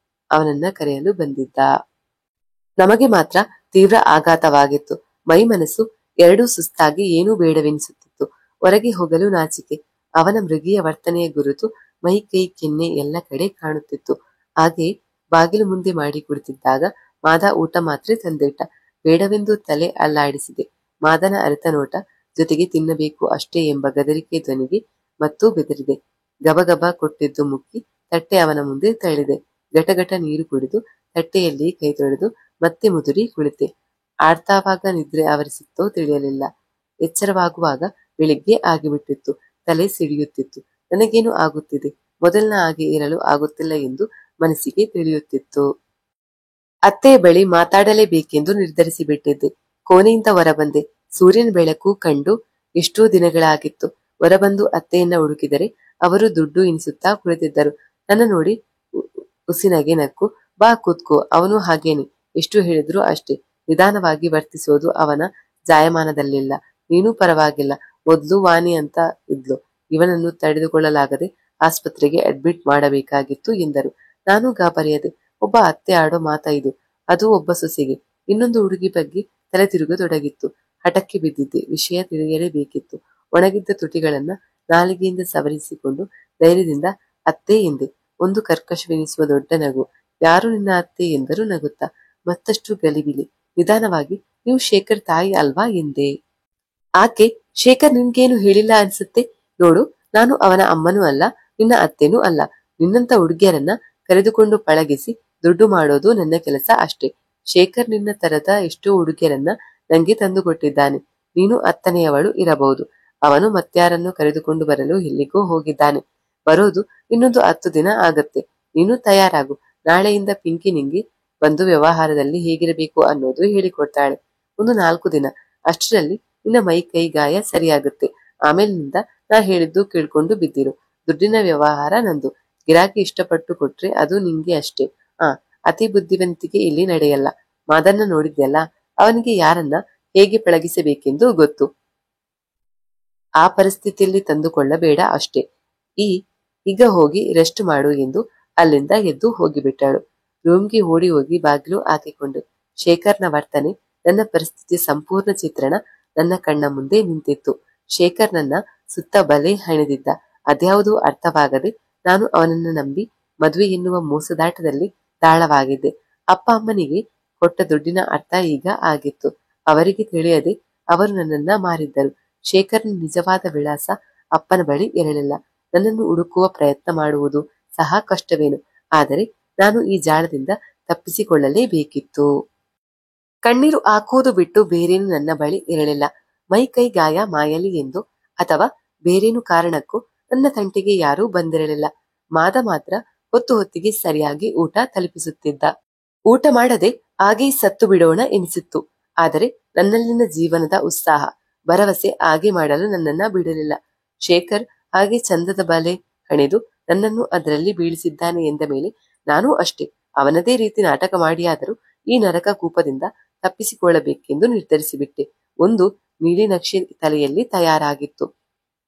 [SPEAKER 1] ಅವನನ್ನ ಕರೆಯಲು ಬಂದಿದ್ದ. ನಮಗೆ ಮಾತ್ರ ತೀವ್ರ ಆಘಾತವಾಗಿತ್ತು. ಮೈ ಮನಸ್ಸು ಎರಡೂ ಸುಸ್ತಾಗಿ ಏನೂ ಬೇಡವೆನಿಸುತ್ತಿತ್ತು. ಹೊರಗೆ ಹೋಗಲು ನಾಚಿಕೆ. ಅವನ ಮೃಗೀಯ ವರ್ತನೆಯ ಗುರುತು ಮೈ ಕೈ ಕೆನ್ನೆ ಎಲ್ಲ ಕಡೆ ಕಾಣುತ್ತಿತ್ತು. ಹಾಗೆಯೇ ಬಾಗಿಲು ಮುಂದೆ ಮಾಡಿ ಕುಳಿತಿದ್ದಾಗ ಮಾದ ಊಟ ಮಾತ್ರೆ ತಂದಿಟ್ಟ. ಬೇಡವೆಂದು ತಲೆ ಅಲ್ಲಾಡಿಸಿದೆ. ಮಾದನ ಅರಿತ ನೋಟ, ಜೊತೆಗೆ ತಿನ್ನಬೇಕು ಅಷ್ಟೇ ಎಂಬ ಗದರಿಕೆ ಧ್ವನಿಗೆ ಮತ್ತೂ ಬೆದರಿದೆ. ಗಬಗಬ ಕೊಟ್ಟಿದ್ದು ಮುಕ್ಕಿ ತಟ್ಟೆ ಅವನ ಮುಂದೆ ತಳ್ಳಿದೆ. ಘಟಘಟ ನೀರು ಕುಡಿದು ತಟ್ಟೆಯಲ್ಲಿ ಕೈ ತೊಳೆದು ಮತ್ತೆ ಮುದುರಿ ಕುಳಿತೆ. ಆಡ್ತಾವಾಗ ನಿದ್ರೆ ಆವರಿಸಿತ್ತೋ ತಿಳಿಯಲಿಲ್ಲ. ಎಚ್ಚರವಾಗುವಾಗ ಬೆಳಿಗ್ಗೆ ಆಗಿಬಿಟ್ಟಿತ್ತು. ತಲೆ ಸಿಡಿಯುತ್ತಿತ್ತು. ನನಗೇನು ಆಗುತ್ತಿದೆ? ಮೊದಲಿನ ಹಾಗೆ ಇರಲು ಆಗುತ್ತಿಲ್ಲ ಎಂದು ಮನಸ್ಸಿಗೆ ತಿಳಿಯುತ್ತಿತ್ತು. ಅತ್ತೆಯ ಬಳಿ ಮಾತಾಡಲೇಬೇಕೆಂದು ನಿರ್ಧರಿಸಿ ಬಿಟ್ಟಿದ್ದೆ. ಕೋಣೆಯಿಂದ ಹೊರಬಂದೆ. ಸೂರ್ಯನ ಬೆಳಕು ಕಂಡು ಎಷ್ಟೋ ದಿನಗಳಾಗಿತ್ತು. ಹೊರಬಂದು ಅತ್ತೆಯನ್ನ ಹುಡುಕಿದರೆ ಅವರು ದುಡ್ಡು ಎಣಿಸುತ್ತಾ ಕುಳಿತಿದ್ದರು. ನನ್ನ ನೋಡಿ ಉಸಿನಗೆ ನಕ್ಕು, ಬಾ ಕೂತ್ಕೋ. ಅವನು ಹಾಗೇನೆ. ಎಷ್ಟು ಹೇಳಿದ್ರು ಅಷ್ಟೇ. ನಿಧಾನವಾಗಿ ವರ್ತಿಸೋದು ಅವನ ಜಾಯಮಾನದಲ್ಲಿಲ್ಲ. ನೀನು ಪರವಾಗಿಲ್ಲ. ಮೊದ್ಲು ವಾಣಿ ಅಂತ ಇದ್ಲು. ಇವನನ್ನು ತಡೆದುಕೊಳ್ಳಲಾಗದೆ ಆಸ್ಪತ್ರೆಗೆ ಅಡ್ಮಿಟ್ ಮಾಡಬೇಕಾಗಿತ್ತು ಎಂದರು. ನಾನು ಗಾಬರಿಯದೆ. ಒಬ್ಬ ಅತ್ತೆ ಆಡೋ ಮಾತಾ ಇದು? ಅದು ಒಬ್ಬ ಸೊಸೆಗೆ. ಇನ್ನೊಂದು ಹುಡುಗಿ ಬಗ್ಗೆ ತಲೆ ತಿರುಗತೊಡಗಿತ್ತು. ಹಠಕ್ಕೆ ಬಿದ್ದಿದ್ದೆ. ವಿಷಯ ತಿಳಿಯಲೇಬೇಕಿತ್ತು. ಒಣಗಿದ್ದ ತುಟಿಗಳನ್ನ ನಾಲಿಗೆಯಿಂದ ಸವರಿಸಿಕೊಂಡು ಧೈರ್ಯದಿಂದ ಅತ್ತೆ ಎಂದೆ. ಒಂದು ಕರ್ಕಶವೆನಿಸುವ ದೊಡ್ಡ ನಗು. ಯಾರು ನಿನ್ನ ಅತ್ತೆ ಎಂದರು ನಗುತ್ತಾ. ಮತ್ತಷ್ಟು ಗಲಿಬಿಲಿ. ನಿಧಾನವಾಗಿ, ನೀವು ಶೇಖರ್ ತಾಯಿ ಅಲ್ವಾ ಎಂದೆ. ಆಕೆ, ಶೇಖರ್ ನಿನ್ಗೇನು ಹೇಳಿಲ್ಲ ಅನ್ಸುತ್ತೆ. ನೋಡು, ನಾನು ಅವನ ಅಮ್ಮನೂ ಅಲ್ಲ, ನಿನ್ನ ಅತ್ತೆನೂ ಅಲ್ಲ. ನಿನ್ನಂತ ಹುಡುಗಿಯರನ್ನ ಕರೆದುಕೊಂಡು ಪಳಗಿಸಿ ದುಡ್ಡು ಮಾಡೋದು ನನ್ನ ಕೆಲಸ ಅಷ್ಟೇ. ಶೇಖರ್ ನಿನ್ನ ತರದ ಎಷ್ಟೋ ಹುಡುಗಿಯರನ್ನ ನಂಗೆ ತಂದುಕೊಟ್ಟಿದ್ದಾನೆ. ನೀನು ಅತ್ತನೆಯವಳು ಇರಬಹುದು. ಅವನು ಮತ್ಯಾರನ್ನು ಕರೆದುಕೊಂಡು ಬರಲು ಎಲ್ಲಿಗೋ ಹೋಗಿದ್ದಾನೆ. ಬರೋದು ಇನ್ನೊಂದು 10 ದಿನ ಆಗತ್ತೆ. ನೀನು ತಯಾರಾಗು. ನಾಳೆಯಿಂದ ಪಿಂಕಿ ನಿಂಗೆ ಬಂದು ವ್ಯವಹಾರದಲ್ಲಿ ಹೇಗಿರಬೇಕು ಅನ್ನೋದು ಹೇಳಿಕೊಡ್ತಾಳೆ. ಒಂದು 4 ದಿನ. ಅಷ್ಟರಲ್ಲಿ ನಿನ್ನ ಮೈ ಕೈ ಗಾಯ ಸರಿಯಾಗುತ್ತೆ. ಆಮೇಲಿನಿಂದ ನಾ ಹೇಳಿದ್ದು ಕೇಳ್ಕೊಂಡು ಬಿದ್ದಿರು. ದುಡ್ಡಿನ ವ್ಯವಹಾರ ನಂದು. ಗಿರಾಕಿ ಇಷ್ಟಪಟ್ಟು ಕೊಟ್ರೆ ಅದು ನಿಂಗೆ ಅಷ್ಟೇ. ಅತಿ ಬುದ್ಧಿವಂತಿಕೆ ಇಲ್ಲಿ ನಡೆಯಲ್ಲ. ಮಾದನ್ನ ನೋಡಿದ್ಯಲ್ಲ, ಅವನಿಗೆ ಯಾರನ್ನ ಹೇಗೆ ಪಳಗಿಸಬೇಕೆಂದು ಗೊತ್ತು. ಆ ಪರಿಸ್ಥಿತಿಯಲ್ಲಿ ತಂದುಕೊಳ್ಳಬೇಡ ಅಷ್ಟೇ. ಈಗ ಹೋಗಿ ರೆಸ್ಟ್ ಮಾಡು ಎಂದು ಅಲ್ಲಿಂದ ಎದ್ದು ಹೋಗಿಬಿಟ್ಟಳು. ರೂಮ್ಗೆ ಓಡಿ ಹೋಗಿ ಬಾಗಿಲು ಹಾಕಿಕೊಂಡೆ. ಶೇಖರ್ನ ವರ್ತನೆ, ನನ್ನ ಪರಿಸ್ಥಿತಿಯ ಸಂಪೂರ್ಣ ಚಿತ್ರಣ ನನ್ನ ಕಣ್ಣ ಮುಂದೆ ನಿಂತಿತ್ತು. ಶೇಖರ್ ನನ್ನ ಸುತ್ತ ಬಲೆ ಹೆಣೆದಿದ್ದ. ಅದ್ಯಾವುದೂ ಅರ್ಥವಾಗದೆ ನಾನು ಅವನನ್ನು ನಂಬಿ ಮದುವೆ ಎನ್ನುವ ಮೋಸದಾಟದಲ್ಲಿ ದಾಳವಾಗಿದ್ದೆ. ಅಪ್ಪ ಅಮ್ಮನಿಗೆ ಕೊಟ್ಟ ದುಡ್ಡಿನ ಅರ್ಥ ಈಗ ಆಗಿತ್ತು. ಅವರಿಗೆ ತಿಳಿಯದೆ ಅವರು ನನ್ನನ್ನ ಮಾರಿದ್ದರು. ಶೇಖರ್ನ ನಿಜವಾದ ವಿಳಾಸ ಅಪ್ಪನ ಬಳಿ ಇರಲಿಲ್ಲ. ನನ್ನನ್ನು ಹುಡುಕುವ ಪ್ರಯತ್ನ ಮಾಡುವುದು ಸಹ ಕಷ್ಟವೇನು. ಆದರೆ ನಾನು ಈ ಜಾಳದಿಂದ ತಪ್ಪಿಸಿಕೊಳ್ಳಲೇಬೇಕಿತ್ತು. ಕಣ್ಣೀರು ಹಾಕುವುದು ಬಿಟ್ಟು ಬೇರೇನು ನನ್ನ ಬಳಿ ಇರಲಿಲ್ಲ. ಮೈ ಕೈ ಗಾಯ ಮಾಯಲಿ ಎಂದು ಅಥವಾ ಬೇರೇನು ಕಾರಣಕ್ಕೂ ನನ್ನ ತಂಟೆಗೆ ಯಾರೂ ಬಂದಿರಲಿಲ್ಲ. ಮಾದ ಮಾತ್ರ ಹೊತ್ತು ಹೊತ್ತಿಗೆ ಸರಿಯಾಗಿ ಊಟ ತಲುಪಿಸುತ್ತಿದ್ದ. ಊಟ ಮಾಡದೆ ಹಾಗೇ ಸತ್ತು ಬಿಡೋಣ ಎನಿಸಿತ್ತು. ಆದರೆ ನನ್ನಲ್ಲಿನ ಜೀವನದ ಉತ್ಸಾಹ, ಭರವಸೆ ಹಾಗೆ ಮಾಡಲು ನನ್ನನ್ನ ಬಿಡಲಿಲ್ಲ. ಶೇಖರ್ ಹಾಗೆ ಚಂದದ ಬಲೆ ಹಣೆದು ನನ್ನನ್ನು ಅದರಲ್ಲಿ ಬೀಳಿಸಿದ್ದಾನೆ ಎಂದ ಮೇಲೆ ನಾನೂ ಅಷ್ಟೇ ಅವನದೇ ರೀತಿ ನಾಟಕ ಮಾಡಿಯಾದರೂ ಈ ನರಕ ಕೂಪದಿಂದ ತಪ್ಪಿಸಿಕೊಳ್ಳಬೇಕೆಂದು ನಿರ್ಧರಿಸಿಬಿಟ್ಟೆ. ಒಂದು ನೀಲಿ ನಕ್ಷೆ ತಲೆಯಲ್ಲಿ ತಯಾರಾಗಿತ್ತು.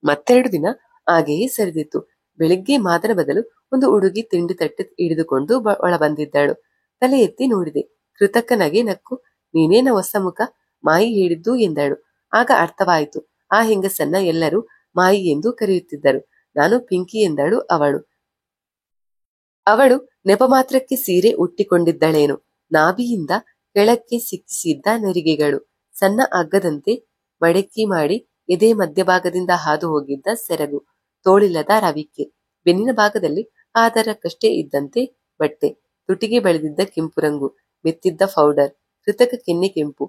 [SPEAKER 1] ಮತ್ತೆರಡು ದಿನ ಹಾಗೆಯೇ ಸರಿದಿತ್ತು. ಬೆಳಿಗ್ಗೆ ಮಾದನ ಬದಲು ಒಂದು ಹುಡುಗಿ ತಿಂಡಿ ತಟ್ಟೆ ಹಿಡಿದುಕೊಂಡು ಒಳ ಬಂದಿದ್ದಳು. ತಲೆ ಎತ್ತಿ ನೋಡಿದೆ. ಕೃತಕ ನಗೆ ನಕ್ಕು, ನೀನೇನ ಹೊಸ ಮುಖ, ಮಾಯಿ ಹೇಳಿದ್ದು ಎಂದಳು. ಆಗ ಅರ್ಥವಾಯಿತು. ಆ ಹೆಂಗಸನ್ನ ಎಲ್ಲರೂ ಮಾಯಿ ಎಂದು ಕರೆಯುತ್ತಿದ್ದರು. ನಾನು ಪಿಂಕಿ ಎಂದಳು ಅವಳು. ಅವಳು ನೆಪ ಮಾತ್ರಕ್ಕೆ ಸೀರೆ ಉಟ್ಟಿಕೊಂಡಿದ್ದಳೇನು. ನಾಭಿಯಿಂದ ಕೆಳಕ್ಕೆ ಸಿಕ್ಕಿಸಿದ್ದ ನೆರಿಗೆಗಳು, ಸಣ್ಣ ಹಗ್ಗದಂತೆ ಮಡಕಿ ಮಾಡಿ ಎದೆ ಮಧ್ಯಭಾಗದಿಂದ ಹಾದು ಹೋಗಿದ್ದ ಸೆರಗು, ತೋಳಿಲ್ಲದ ರವಿಕೆ, ಬೆನ್ನಿನ ಭಾಗದಲ್ಲಿ ಆಧಾರಕ್ಕಷ್ಟೇ ಇದ್ದಂತೆ ಬಟ್ಟೆ, ತುಟಿಗೆ ಬೆಳೆದಿದ್ದ ಕೆಂಪು ರಂಗು, ಮೆತ್ತಿದ್ದ ಪೌಡರ್, ಕೃತಕ ಕೆನ್ನೆ ಕೆಂಪು,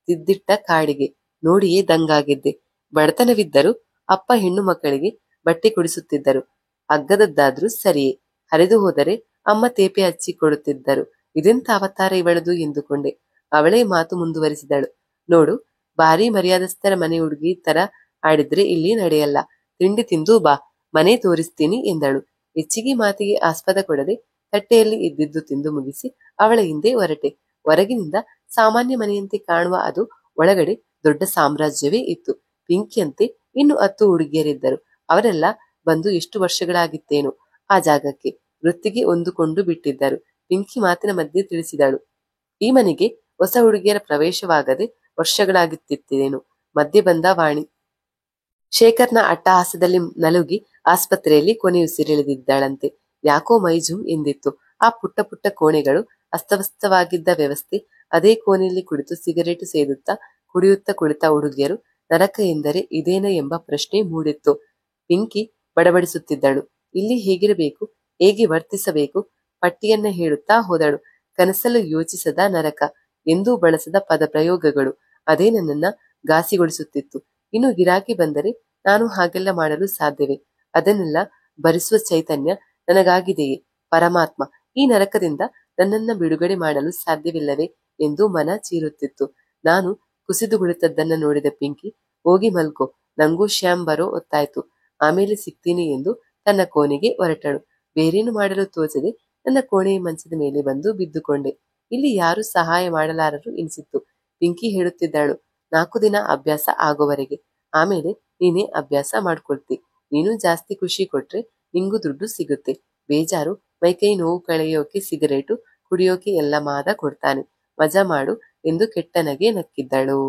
[SPEAKER 1] ತಿದ್ದಿಟ್ಟ ಕಾಡಿಗೆ ನೋಡಿಯೇ ದಂಗಾಗಿದ್ದೆ. ಬಡತನವಿದ್ದರೂ ಅಪ್ಪ ಹೆಣ್ಣು ಮಕ್ಕಳಿಗೆ ಬಟ್ಟೆ ಕೊಡಿಸುತ್ತಿದ್ದರು. ಹಗ್ಗದದ್ದಾದ್ರೂ ಸರಿಯೇ. ಹರಿದು ಹೋದರೆ ಅಮ್ಮ ತೇಪೆ ಹಚ್ಚಿ ಕೊಡುತ್ತಿದ್ದರು. ಇದೆಂತ ಅವತಾರ ಇವಳದು ಎಂದುಕೊಂಡೆ. ಅವಳೇ ಮಾತು ಮುಂದುವರಿಸಿದಳು. ನೋಡು, ಭಾರಿ ಮರ್ಯಾದಸ್ಥರ ಮನೆ ಹುಡುಗಿ ತರ ಆಡಿದ್ರೆ ಇಲ್ಲಿ ನಡೆಯಲ್ಲ. ತಿಂಡಿ ತಿಂದು ಬಾ, ಮನೆ ತೋರಿಸ್ತೀನಿ ಎಂದಳು. ಹೆಚ್ಚಿಗೆ ಮಾತಿಗೆ ಆಸ್ಪದ ಕೊಡದೆ ತಟ್ಟೆಯಲ್ಲಿ ಇದ್ದಿದ್ದು ತಿಂದು ಮುಗಿಸಿ ಅವಳ ಹಿಂದೆ ಹೊರಟೆ. ಹೊರಗಿನಿಂದ ಸಾಮಾನ್ಯ ಮನೆಯಂತೆ ಕಾಣುವ ಅದು ಒಳಗಡೆ ದೊಡ್ಡ ಸಾಮ್ರಾಜ್ಯವೇ ಇತ್ತು. ಪಿಂಕಿಯಂತೆ ಇನ್ನು 10 ಹುಡುಗಿಯರಿದ್ದರು. ಅವರೆಲ್ಲ ಬಂದು ಎಷ್ಟು ವರ್ಷಗಳಾಗಿತ್ತೇನೋ ಆ ಜಾಗಕ್ಕೆ. ವೃತ್ತಿಗೆ ಹೊಂದಿಕೊಂಡು ಬಿಟ್ಟಿದ್ದರು. ಪಿಂಕಿ ಮಾತಿನ ಮಧ್ಯೆ ತಿಳಿಸಿದಳು, ಈ ಮನೆಗೆ ಹೊಸ ಹುಡುಗಿಯರ ಪ್ರವೇಶವಾಗದೆ ವರ್ಷಗಳಾಗುತ್ತಿತ್ತೇನು. ಮಧ್ಯೆ ಬಂದ ವಾಣಿ. ಶೇಖರ್ನ ಅಟ್ಟಹಾಸದಲ್ಲಿ ನಲುಗಿ ಆಸ್ಪತ್ರೆಯಲ್ಲಿ ಕೊನೆಯುಸಿರೆಳೆದಿದ್ದಳಂತೆ. ಯಾಕೋ ಮೈಜುಮ್ ಎಂದಿತ್ತು. ಆ ಪುಟ್ಟ ಪುಟ್ಟ ಕೋಣೆಗಳು, ಅಸ್ತವ್ಯಸ್ತವಾಗಿದ್ದ ವ್ಯವಸ್ಥೆ, ಅದೇ ಕೋಣೆಯಲ್ಲಿ ಕುಳಿತು ಸಿಗರೇಟು ಸೇದುತ್ತಾ ಕುಡಿಯುತ್ತಾ ಕುಳಿತ ಹುಡುಗಿಯರು, ನರಕ ಎಂದರೆ ಇದೇನ ಎಂಬ ಪ್ರಶ್ನೆ ಮೂಡಿತ್ತು. ಪಿಂಕಿ ಬಡಬಡಿಸುತ್ತಿದ್ದಳು. ಇಲ್ಲಿ ಹೇಗಿರಬೇಕು, ಹೇಗೆ ವರ್ತಿಸಬೇಕು, ಪಟ್ಟಿಯನ್ನ ಹೇಳುತ್ತಾ ಹೋದಳು. ಕನಸಲು ಯೋಚಿಸದ ನರಕ, ಎಂದೂ ಬಳಸದ ಪದ ಪ್ರಯೋಗಗಳು, ಅದೇ ನನ್ನನ್ನ ಘಾಸಿಗೊಳಿಸುತ್ತಿತ್ತು. ಇನ್ನು ಗಿರಾಕಿ ಬಂದರೆ ನಾನು ಹಾಗೆಲ್ಲ ಮಾಡಲು ಸಾಧ್ಯವೇ? ಅದನ್ನೆಲ್ಲ ಭರಿಸುವ ಚೈತನ್ಯ ನನಗಾಗಿದೆಯೇ? ಪರಮಾತ್ಮ, ಈ ನರಕದಿಂದ ನನ್ನನ್ನ ಬಿಡುಗಡೆ ಮಾಡಲು ಸಾಧ್ಯವಿಲ್ಲವೇ ಎಂದು ಮನ ಚೀರುತ್ತಿತ್ತು. ನಾನು ಕುಸಿದು ಕುಳಿತದ್ದನ್ನ ನೋಡಿದ ಪಿಂಕಿ, ಹೋಗಿ ಮಲ್ಕೋ, ನಂಗೂ ಶ್ಯಾಮ್ ಬರೋ ಹೊತ್ತಾಯ್ತು, ಆಮೇಲೆ ಸಿಗ್ತೀನಿ ಎಂದು ತನ್ನ ಕೋಣೆಗೆ ಹೊರಟಳು. ಬೇರೇನು ಮಾಡಲು ತೋಚದೆ ನನ್ನ ಕೋಣೆಯ ಮಂಚದ ಮೇಲೆ ಬಂದು ಬಿದ್ದುಕೊಂಡೆ. ಇಲ್ಲಿ ಯಾರು ಸಹಾಯ ಮಾಡಲಾರರು ಎನಿಸಿತ್ತು. ಪಿಂಕಿ ಹೇಳುತ್ತಿದ್ದಳು, 4 ದಿನ ಅಭ್ಯಾಸ ಆಗೋವರೆಗೆ, ಆಮೇಲೆ ನೀನೇ ಅಭ್ಯಾಸ ಮಾಡ್ಕೊಳ್ತಿ. ನೀನು ಜಾಸ್ತಿ ಖುಷಿ ಕೊಟ್ರೆ ನಿಂಗೂ ದುಡ್ಡು ಸಿಗುತ್ತೆ. ಬೇಜಾರು ಮೈಕೈ ನೋವು ಕಳೆಯೋಕೆ ಸಿಗರೇಟು ಕುಡಿಯೋಕೆ ಎಲ್ಲ ಮಾದ ಕೊಡ್ತಾನೆ, ಮಜಾ ಮಾಡು ಎಂದು ಕೆಟ್ಟನಗೆ ನಕ್ಕಿದ್ದಳು.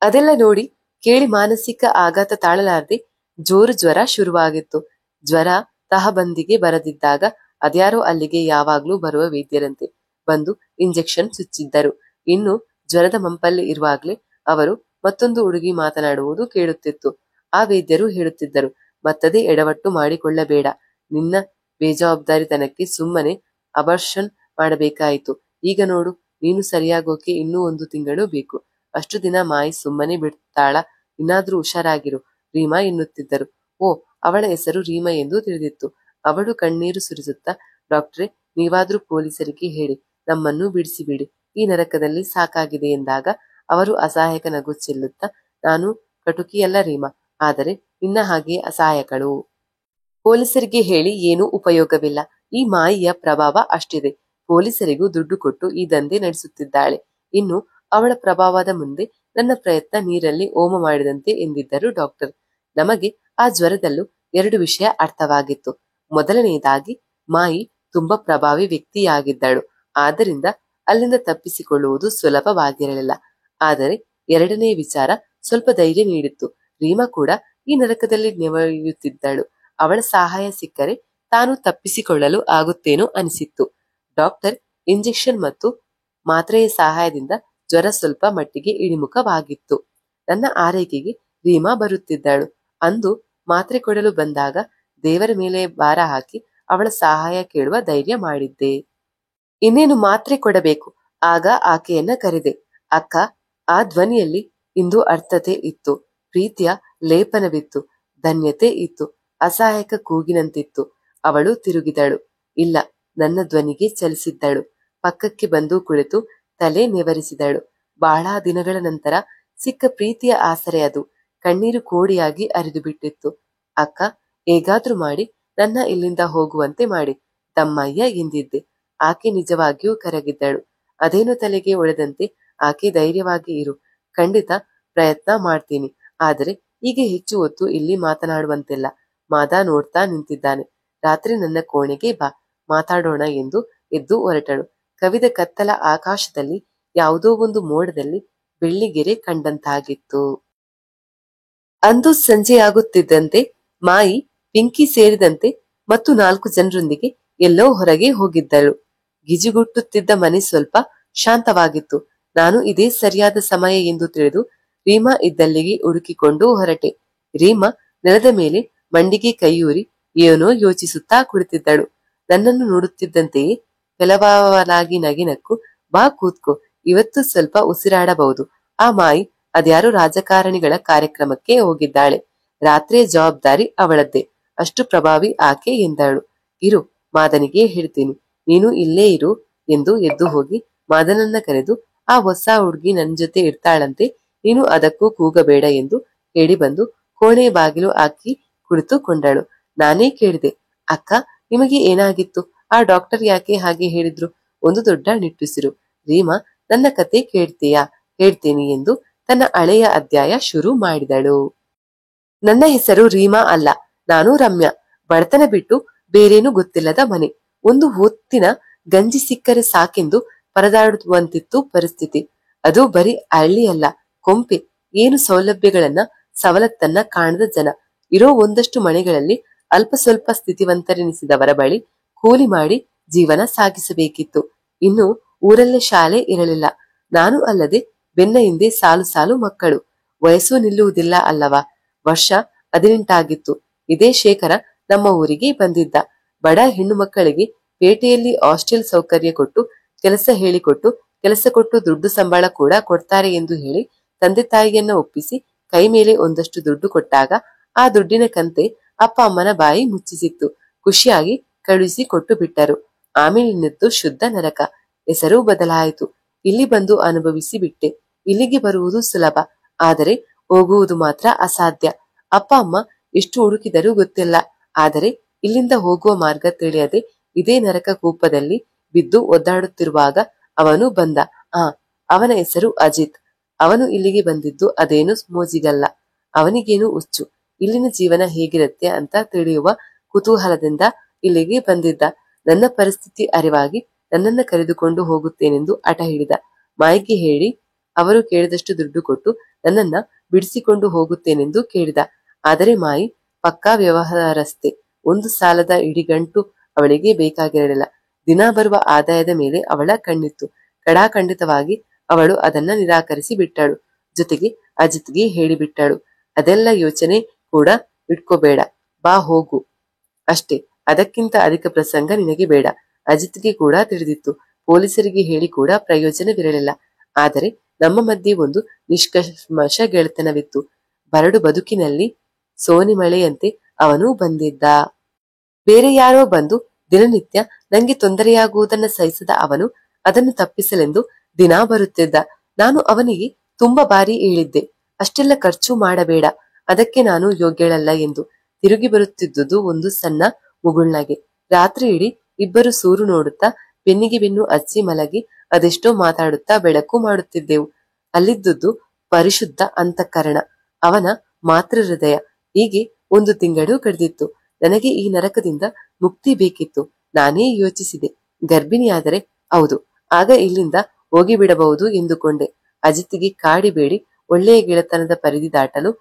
[SPEAKER 1] ಅದೆಲ್ಲ ನೋಡಿ ಕೇಳಿ ಮಾನಸಿಕ ಆಘಾತ ತಾಳಲಾರದೆ ಜೋರು ಜ್ವರ ಶುರುವಾಗಿತ್ತು. ಜ್ವರ ತಹಬಂದಿಗೆ ಬರದಿದ್ದಾಗ ಅದ್ಯಾರೋ ಅಲ್ಲಿಗೆ ಯಾವಾಗ್ಲೂ ಬರುವ ವೈದ್ಯರಂತೆ ಬಂದು ಇಂಜೆಕ್ಷನ್ ಚುಚ್ಚಿದ್ದರು. ಇನ್ನು ಜ್ವರದ ಮಂಪಲ್ಲಿ ಇರುವಾಗ್ಲೇ ಅವರು ಮತ್ತೊಂದು ಹುಡುಗಿ ಮಾತನಾಡುವುದು ಕೇಳುತ್ತಿತ್ತು. ಆ ವೈದ್ಯರು ಹೇಳುತ್ತಿದ್ದರು, ಮತ್ತದೇ ಎಡವಟ್ಟು ಮಾಡಿಕೊಳ್ಳಬೇಡ, ನಿನ್ನ ಬೇಜವಾಬ್ದಾರಿತನಕ್ಕೆ ಸುಮ್ಮನೆ ಅಬಾರ್ಷನ್ ಮಾಡಬೇಕಾಯಿತು. ಈಗ ನೋಡು, ನೀನು ಸರಿಯಾಗೋಕೆ ಇನ್ನೂ 1 ತಿಂಗಳು ಬೇಕು. ಅಷ್ಟು ದಿನ ಮಾಯಿ ಸುಮ್ಮನೆ ಬಿಡ್ತಾಳ? ಇನ್ನಾದ್ರೂ ಹುಷಾರಾಗಿರು, ರೀಮಾ ಎನ್ನುತ್ತಿದ್ದರು. ಓ, ಅವಳ ಹೆಸರು ರೀಮಾ ಎಂದು ತಿಳಿದಿತ್ತು. ಅವಳು ಕಣ್ಣೀರು ಸುರಿಸುತ್ತಾ, ಡಾಕ್ಟ್ರೆ, ನೀವಾದ್ರೂ ಪೊಲೀಸರಿಗೆ ಹೇಳಿ, ನಮ್ಮನ್ನು ಬಿಡಿಸಿಬಿಡಿ, ಈ ನರಕದಲ್ಲಿ ಸಾಕಾಗಿದೆ ಎಂದಾಗ ಅವರು ಅಸಹಾಯಕ ನಗು ಚೆಲ್ಲುತ್ತಾ, ನಾನು ಕಟುಕಿಯಲ್ಲ ರೀಮಾ, ಆದರೆ ನಿನ್ನ ಹಾಗೆ ಅಸಹಾಯಕಳು. ಪೊಲೀಸರಿಗೆ ಹೇಳಿ ಏನೂ ಉಪಯೋಗವಿಲ್ಲ. ಈ ಮಾಯಿಯ ಪ್ರಭಾವ ಅಷ್ಟಿದೆ. ಪೊಲೀಸರಿಗೂ ದುಡ್ಡು ಕೊಟ್ಟು ಈ ದಂಧೆ ನಡೆಸುತ್ತಿದ್ದಾಳೆ. ಇನ್ನು ಅವಳ ಪ್ರಭಾವದ ಮುಂದೆ ನನ್ನ ಪ್ರಯತ್ನ ನೀರಲ್ಲಿ ಹೋಮ ಮಾಡಿದಂತೆ ಎಂದಿದ್ದರು ಡಾಕ್ಟರ್. ನಮಗೆ ಆ ಜ್ವರದಲ್ಲೂ 2 ವಿಷಯ ಅರ್ಥವಾಗಿತ್ತು. ಮೊದಲನೆಯದಾಗಿ, ಮಾಯಿ ತುಂಬಾ ಪ್ರಭಾವಿ ವ್ಯಕ್ತಿಯಾಗಿದ್ದಳು. ಆದ್ದರಿಂದ ಅಲ್ಲಿಂದ ತಪ್ಪಿಸಿಕೊಳ್ಳುವುದು ಸುಲಭವಾಗಿರಲಿಲ್ಲ. ಆದರೆ 2ನೇ ವಿಚಾರ ಸ್ವಲ್ಪ ಧೈರ್ಯ ನೀಡಿತ್ತು. ರೀಮಾ ಕೂಡ ಈ ನರಕದಲ್ಲಿ ನೆವಯುತ್ತಿದ್ದಳು. ಅವಳ ಸಹಾಯ ಸಿಕ್ಕರೆ ತಾನು ತಪ್ಪಿಸಿಕೊಳ್ಳಲು ಆಗುತ್ತೇನೋ ಅನಿಸಿತ್ತು. ಡಾಕ್ಟರ್ ಇಂಜೆಕ್ಷನ್ ಮತ್ತು ಮಾತ್ರೆಯ ಸಹಾಯದಿಂದ ಜ್ವರ ಸ್ವಲ್ಪ ಮಟ್ಟಿಗೆ ಇಳಿಮುಖವಾಗಿತ್ತು. ನನ್ನ ಆರೈಕೆಗೆ ರೀಮಾ ಬರುತ್ತಿದ್ದಳು. ಅಂದು ಮಾತ್ರೆ ಕೊಡಲು ಬಂದಾಗ ದೇವರ ಮೇಲೆ ಭಾರ ಹಾಕಿ ಅವಳ ಸಹಾಯ ಕೇಳುವ ಧೈರ್ಯ ಮಾಡಿದ್ದೆ. ಇನ್ನೇನು ಮಾತ್ರೆ ಕೊಡಬೇಕು. ಆಗ ಆಕೆಯನ್ನ ಕರೆದೆ. ಅಕ್ಕ. ಆ ಧ್ವನಿಯಲ್ಲಿ ಇಂದು ಅರ್ಥತೆ ಇತ್ತು, ಪ್ರೀತಿಯ ಲೇಪನವಿತ್ತು, ಧನ್ಯತೆ ಇತ್ತು, ಅಸಹಾಯಕ ಕೂಗಿನಂತಿತ್ತು. ಅವಳು ತಿರುಗಿದಳು. ಇಲ್ಲ. ನನ್ನ ಧ್ವನಿಗೆ ಚಲಿಸಿದ್ದಳು. ಪಕ್ಕಕ್ಕೆ ಬಂದು ಕುಳಿತು ತಲೆ ನೆವರಿಸಿದಳು. ಬಹಳ ದಿನಗಳ ನಂತರ ಸಿಕ್ಕ ಪ್ರೀತಿಯ ಆಸರೆ ಅದು. ಕಣ್ಣೀರು ಕೋಡಿಯಾಗಿ ಹರಿದು ಬಿಟ್ಟಿತ್ತು. ಅಕ್ಕ, ಹೇಗಾದ್ರೂ ಮಾಡಿ ನನ್ನ ಇಲ್ಲಿಂದ ಹೋಗುವಂತೆ ಮಾಡಿ ತಮ್ಮಯ್ಯ ಎಂದಿದ್ದೆ. ಆಕೆ ನಿಜವಾಗಿಯೂ ಕರಗಿದ್ದಳು. ಅದೇನು ತಲೆಗೆ ಒಳೆದಂತೆ ಆಕೆ ಧೈರ್ಯವಾಗಿ ಇರು, ಖಂಡಿತ ಪ್ರಯತ್ನ ಮಾಡ್ತೀನಿ, ಆದರೆ ಈಗ ಹೆಚ್ಚು ಹೊತ್ತು ಇಲ್ಲಿ ಮಾತನಾಡುವಂತಿಲ್ಲ. ಮಾದ ನೋಡ್ತಾ ನಿಂತಿದ್ದಾನೆ. ರಾತ್ರಿ ನನ್ನ ಕೋಣೆಗೆ ಬಾ, ಮಾತಾಡೋಣ ಎಂದು ಎದ್ದು ಹೊರಟಳು. ಕವಿದ ಕತ್ತಲ ಆಕಾಶದಲ್ಲಿ ಯಾವುದೋ ಒಂದು ಮೋಡದಲ್ಲಿ ಬೆಳ್ಳಿಗೆರೆ ಕಂಡಂತಾಗಿತ್ತು. ಅಂದು ಸಂಜೆಯಾಗುತ್ತಿದ್ದಂತೆ ಮಾಯಿ, ಪಿಂಕಿ ಸೇರಿದಂತೆ ಮತ್ತು 4 ಜನರೊಂದಿಗೆ ಎಲ್ಲೋ ಹೊರಗೆ ಹೋಗಿದ್ದಳು. ಗಿಜಿಗುಟ್ಟುತ್ತಿದ್ದ ಮನೆ ಸ್ವಲ್ಪ ಶಾಂತವಾಗಿತ್ತು. ನಾನು ಇದೇ ಸರಿಯಾದ ಸಮಯ ಎಂದು ತಿಳಿದು ರೀಮಾ ಇದ್ದಲ್ಲಿಗೆ ಹುಡುಕಿಕೊಂಡು ಹೊರಟೆ. ರೀಮಾ ನೆಲದ ಮೇಲೆ ಮಂಡಿಗೆ ಕೈಯೂರಿ ಏನೋ ಯೋಚಿಸುತ್ತಾ ಕುಳಿತಿದ್ದಳು. ನನ್ನನ್ನು ನೋಡುತ್ತಿದ್ದಂತೆಯೇ ಕೆಲವಲಾಗಿ ನಗಿನಕ್ಕು, ಬಾ ಕೂತ್ಕೋ, ಇವತ್ತು ಸ್ವಲ್ಪ ಉಸಿರಾಡಬಹುದು. ಆ ಮಾಯಿ ಅದ್ಯಾರೋ ರಾಜಕಾರಣಿಗಳ ಕಾರ್ಯಕ್ರಮಕ್ಕೆ ಹೋಗಿದ್ದಾಳೆ. ರಾತ್ರಿಯ ಜವಾಬ್ದಾರಿ ಅವಳದ್ದೇ. ಅಷ್ಟು ಪ್ರಭಾವಿ ಆಕೆ ಎಂದಳು. ಇರು, ಮಾದನಿಗೆ ಹೇಳ್ತೀನಿ, ನೀನು ಇಲ್ಲೇ ಇರು ಎಂದು ಎದ್ದು ಹೋಗಿ ಮಾದನನ್ನ ಕರೆದು, ಆ ಹೊಸ ಹುಡುಗಿ ನನ್ನ ಜೊತೆ ಇರ್ತಾಳಂತೆ, ನೀನು ಅದಕ್ಕೂ ಕೂಗಬೇಡ ಎಂದು ಹೇಳಿ ಬಂದು ಕೋಣೆ ಬಾಗಿಲು ಹಾಕಿ ಕುಳಿತುಕೊಂಡಳು. ನಾನೇ ಕೇಳಿದೆ, ಅಕ್ಕ, ನಿಮಗೆ ಏನಾಗಿತ್ತು? ಆ ಡಾಕ್ಟರ್ ಯಾಕೆ ಹಾಗೆ ಹೇಳಿದ್ರು? ಒಂದು ದೊಡ್ಡ ನಿಟ್ಟುಸಿರು. ರೀಮಾ, ನನ್ನ ಕತೆ ಕೇಳ್ತೀಯಾ? ಹೇಳ್ತೀನಿ ಎಂದು ತನ್ನ ಹಳೆಯ ಅಧ್ಯಾಯ ಶುರು ಮಾಡಿದಳು. ನನ್ನ ಹೆಸರು ರೀಮಾ ಅಲ್ಲ, ನಾನು ರಮ್ಯಾ. ಬಡತನ ಬಿಟ್ಟು ಬೇರೇನು ಗೊತ್ತಿಲ್ಲದ ಮನೆ. ಒಂದು ಹೊತ್ತಿನ ಗಂಜಿ ಸಿಕ್ಕರೆ ಸಾಕೆಂದು ಪರದಾಡುವಂತಿತ್ತು ಪರಿಸ್ಥಿತಿ. ಅದು ಬರೀ ಹಳ್ಳಿಯಲ್ಲ, ಕೊಂಪೆ. ಏನು ಸೌಲಭ್ಯಗಳನ್ನ ಸವಲತ್ತನ್ನ ಕಾಣದ ಜನ. ಇರೋ ಒಂದಷ್ಟು ಮನೆಗಳಲ್ಲಿ ಅಲ್ಪ ಸ್ವಲ್ಪ ಸ್ಥಿತಿವಂತರೆನಿಸಿದವರ ಬಳಿ ಕೂಲಿ ಮಾಡಿ ಜೀವನ ಸಾಗಿಸಬೇಕಿತ್ತು. ಇನ್ನು ಊರಲ್ಲೇ ಶಾಲೆ ಇರಲಿಲ್ಲ. ನಾನು ಅಲ್ಲದೆ ಬೆನ್ನ ಹಿಂದೆ ಸಾಲು ಸಾಲು ಮಕ್ಕಳು. ವಯಸ್ಸು ನಿಲ್ಲುವುದಿಲ್ಲ ಅಲ್ಲವಾ? ವರ್ಷ 18 ಆಗಿತ್ತು. ಇದೇ ಶೇಖರ ನಮ್ಮ ಊರಿಗೆ ಬಂದಿದ್ದ. ಬಡ ಹೆಣ್ಣು ಮಕ್ಕಳಿಗೆ ಪೇಟೆಯಲ್ಲಿ ಹಾಸ್ಟೆಲ್ ಸೌಕರ್ಯ ಕೊಟ್ಟು, ಕೆಲಸ ಹೇಳಿಕೊಟ್ಟು, ಕೆಲಸ ಕೊಟ್ಟು ದುಡ್ಡು ಸಂಬಳ ಕೂಡ ಕೊಡ್ತಾರೆ ಎಂದು ಹೇಳಿ ತಂದೆ ತಾಯಿಯನ್ನ ಒಪ್ಪಿಸಿ ಕೈ ಮೇಲೆ ಒಂದಷ್ಟು ದುಡ್ಡು ಕೊಟ್ಟಾಗ ಆ ದುಡ್ಡಿನ ಕಂತೆ ಅಪ್ಪ ಅಮ್ಮನ ಬಾಯಿ ಮುಚ್ಚಿಸಿತ್ತು. ಖುಷಿಯಾಗಿ ಕಳುಹಿಸಿ ಕೊಟ್ಟು ಬಿಟ್ಟರು. ಆಮೇಲಿನದ್ದು ಶುದ್ಧ ನರಕ. ಹೆಸರು ಬದಲಾಯಿತು. ಇಲ್ಲಿ ಬಂದು ಅನುಭವಿಸಿ ಬಿಟ್ಟೆ. ಇಲ್ಲಿಗೆ ಬರುವುದು ಸುಲಭ, ಆದರೆ ಹೋಗುವುದು ಮಾತ್ರ ಅಸಾಧ್ಯ. ಅಪ್ಪ ಅಮ್ಮ ಎಷ್ಟು ಹುಡುಕಿದರೂ ಗೊತ್ತಿಲ್ಲ. ಆದರೆ ಇಲ್ಲಿಂದ ಹೋಗುವ ಮಾರ್ಗ ತಿಳಿಯದೆ ಇದೇ ನರಕ ಕೂಪದಲ್ಲಿ ಬಿದ್ದು ಒದ್ದಾಡುತ್ತಿರುವಾಗ ಅವನು ಬಂದ. ಅವನ ಹೆಸರು ಅಜಿತ್. ಅವನು ಇಲ್ಲಿಗೆ ಬಂದಿದ್ದು ಅದೇನು ಮೋಜಿಗಲ್ಲ. ಅವನಿಗೇನು ಹುಚ್ಚು. ಇಲ್ಲಿನ ಜೀವನ ಹೇಗಿರುತ್ತೆ ಅಂತ ತಿಳಿಯುವ ಕುತೂಹಲದಿಂದ ಇಲ್ಲಿಗೆ ಬಂದಿದ್ದ. ನನ್ನ ಪರಿಸ್ಥಿತಿ ಅರಿವಾಗಿ ನನ್ನನ್ನ ಕರೆದುಕೊಂಡು ಹೋಗುತ್ತೇನೆಂದು ಹಠ ಹಿಡಿದ. ಮಾಯಿಗೆ ಹೇಳಿ ಅವರು ಕೇಳಿದಷ್ಟು ದುಡ್ಡು ಕೊಟ್ಟು ನನ್ನನ್ನ ಬಿಡಿಸಿಕೊಂಡು ಹೋಗುತ್ತೇನೆಂದು ಕೇಳಿದ. ಆದರೆ ಮಾಯಿ ಪಕ್ಕಾ ವ್ಯವಹಾರಸ್ಥೆ. ಒಂದು ಸಾಲದ ಇಡಿಗಂಟು ಅವಳಿಗೆ ಬೇಕಾಗಿರಲಿಲ್ಲ. ದಿನ ಬರುವ ಆದಾಯದ ಮೇಲೆ ಅವಳ ಕಣ್ಣಿತ್ತು. ಕಡಾಖಂಡಿತವಾಗಿ ಅವಳು ಅದನ್ನ ನಿರಾಕರಿಸಿ ಬಿಟ್ಟಳು. ಜೊತೆಗೆ ಅಜಿತ್ಗೆ ಹೇಳಿಬಿಟ್ಟಳು, ಅದೆಲ್ಲ ಯೋಚನೆ ಕೂಡ ಇಟ್ಕೋಬೇಡ, ಬಾ ಹೋಗು ಅಷ್ಟೇ. ಅದಕ್ಕಿಂತ ಅಧಿಕ ಪ್ರಸಂಗ ನಿನಗೆ ಬೇಡ. ಅಜಿತ್ಗೆ ಕೂಡ ತಿಳಿದಿತ್ತು. ಪೊಲೀಸರಿಗೆ ಹೇಳಿ ಕೂಡ ಪ್ರಯೋಜನವಿರಲಿಲ್ಲ. ಆದರೆ ನಮ್ಮ ಮಧ್ಯೆ ಒಂದು ನಿಷ್ಕಲ್ಮಶ ಗೆಳೆತನವಿತ್ತು. ಬರಡು ಬದುಕಿನಲ್ಲಿ ಸೋನೆ ಮಳೆಯಂತೆ ಅವನು ಬಂದಿದ್ದ. ಬೇರೆ ಯಾರೋ ಬಂದು ದಿನನಿತ್ಯ ನಂಗೆ ತೊಂದರೆಯಾಗುವುದನ್ನು ಸಹಿಸದ ಅವನು ಅದನ್ನು ತಪ್ಪಿಸಲೆಂದು ದಿನಾ ಬರುತ್ತಿದ್ದ. ನಾನು ಅವನಿಗೆ ತುಂಬಾ ಬಾರಿ ಹೇಳಿದ್ದೆ, ಅಷ್ಟೆಲ್ಲ ಖರ್ಚು ಮಾಡಬೇಡ, ಅದಕ್ಕೆ ನಾನು ಯೋಗ್ಯಳಲ್ಲ ಎಂದು. ತಿರುಗಿ ಬರುತ್ತಿದ್ದುದು ಒಂದು ಸಣ್ಣ ಮುಗುಳ್ನಗೆ. ರಾತ್ರಿ ಇಡೀ ಇಬ್ಬರು ಸೂರು ನೋಡುತ್ತಾ ಬೆನ್ನಿಗೆ ಬೆನ್ನು ಹಚ್ಚಿ ಮಲಗಿ ಅದೆಷ್ಟೋ ಮಾತಾಡುತ್ತಾ ಬೆಳಕು ಮಾಡುತ್ತಿದ್ದೆವು. ಅಲ್ಲಿದ್ದುದು ಪರಿಶುದ್ಧ ಅಂತಃಕರಣ, ಅವನ ಮಾತೃ ಹೃದಯ. ಹೀಗೆ 1 ತಿಂಗಳು ಕಳೆದಿತ್ತು. ನನಗೆ ಈ ನರಕದಿಂದ ಮುಕ್ತಿ ಬೇಕಿತ್ತು. ನಾನೇ ಯೋಚಿಸಿದೆ, ಗರ್ಭಿಣಿಯಾದರೆ ಹೌದು, ಆಗ ಇಲ್ಲಿಂದ ಹೋಗಿಬಿಡಬಹುದು ಎಂದುಕೊಂಡೆ. ಅಜಿತ್ಗೆ ಕಾಡಿಬೇಡಿ ಒಳ್ಳೆಯ ಗೆಳೆತನದ ಪರಿಧಿ ದಾಟಲು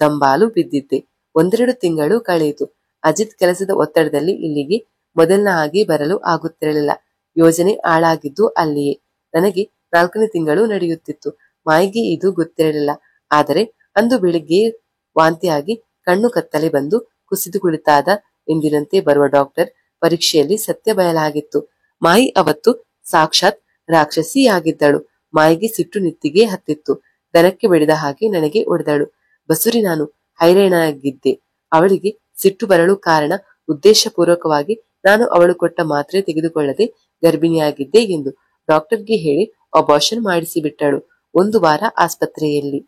[SPEAKER 1] ದಂಬಾಲು ಬಿದ್ದಿದ್ದೆ. 1-2 ತಿಂಗಳು ಕಳೆಯಿತು. ಅಜಿತ್ ಕೆಲಸದ ಒತ್ತಡದಲ್ಲಿ ಇಲ್ಲಿಗೆ ಮೊದಲಿನ ಹಾಗೆ ಬರಲು ಆಗುತ್ತಿರಲಿಲ್ಲ. ಯೋಜನೆ ಹಾಳಾಗಿದ್ದು ಅಲ್ಲಿಯೇ. ನನಗೆ 4ನೇ ತಿಂಗಳು ನಡೆಯುತ್ತಿತ್ತು. ಮಾಯಿಗೆ ಇದು ಗೊತ್ತಿರಲಿಲ್ಲ. ಆದರೆ ಅಂದು ಬೆಳಿಗ್ಗೆ ವಾಂತಿಯಾಗಿ ಕಣ್ಣು ಕತ್ತಲೆ ಬಂದು ಕುಸಿದು ಕುಳಿತಾದ. ಎಂದಿನಂತೆ ಬರುವ ಡಾಕ್ಟರ್ ಪರೀಕ್ಷೆಯಲ್ಲಿ ಸತ್ಯ ಬಯಲಾಗಿತ್ತು. ಮಾಯಿ ಅವತ್ತು ಸಾಕ್ಷಾತ್ ರಾಕ್ಷಸಿಯಾಗಿದ್ದಳು. ಮಾಯಿಗೆ ಸಿಟ್ಟು ನೆತ್ತಿಗೆ ಹತ್ತಿತ್ತು. ದನಕ್ಕೆ ಬೆಳೆದ ಹಾಗೆ ನನಗೆ ಹೊಡೆದಳು. ಬಸುರಿ ನಾನು ಹೈರಾಣಾಗಿದ್ದೆ. ಅವಳಿಗೆ ಸಿಟ್ಟು ಬರಲು ಕಾರಣ ಉದ್ದೇಶಪೂರ್ವಕವಾಗಿ ನಾನು ಅವಳು ಕೊಟ್ಟ ಮಾತ್ರೆ ತೆಗೆದುಕೊಳ್ಳದೆ ಗರ್ಭಿಣಿಯಾಗಿದ್ದೆ ಎಂದು ಡಾಕ್ಟರ್ಗೆ ಹೇಳಿ ಅಬಾರ್ಷನ್ ಮಾಡಿಸಿಬಿಟ್ಟಳು. 1 ವಾರ ಆಸ್ಪತ್ರೆಯಲ್ಲಿ.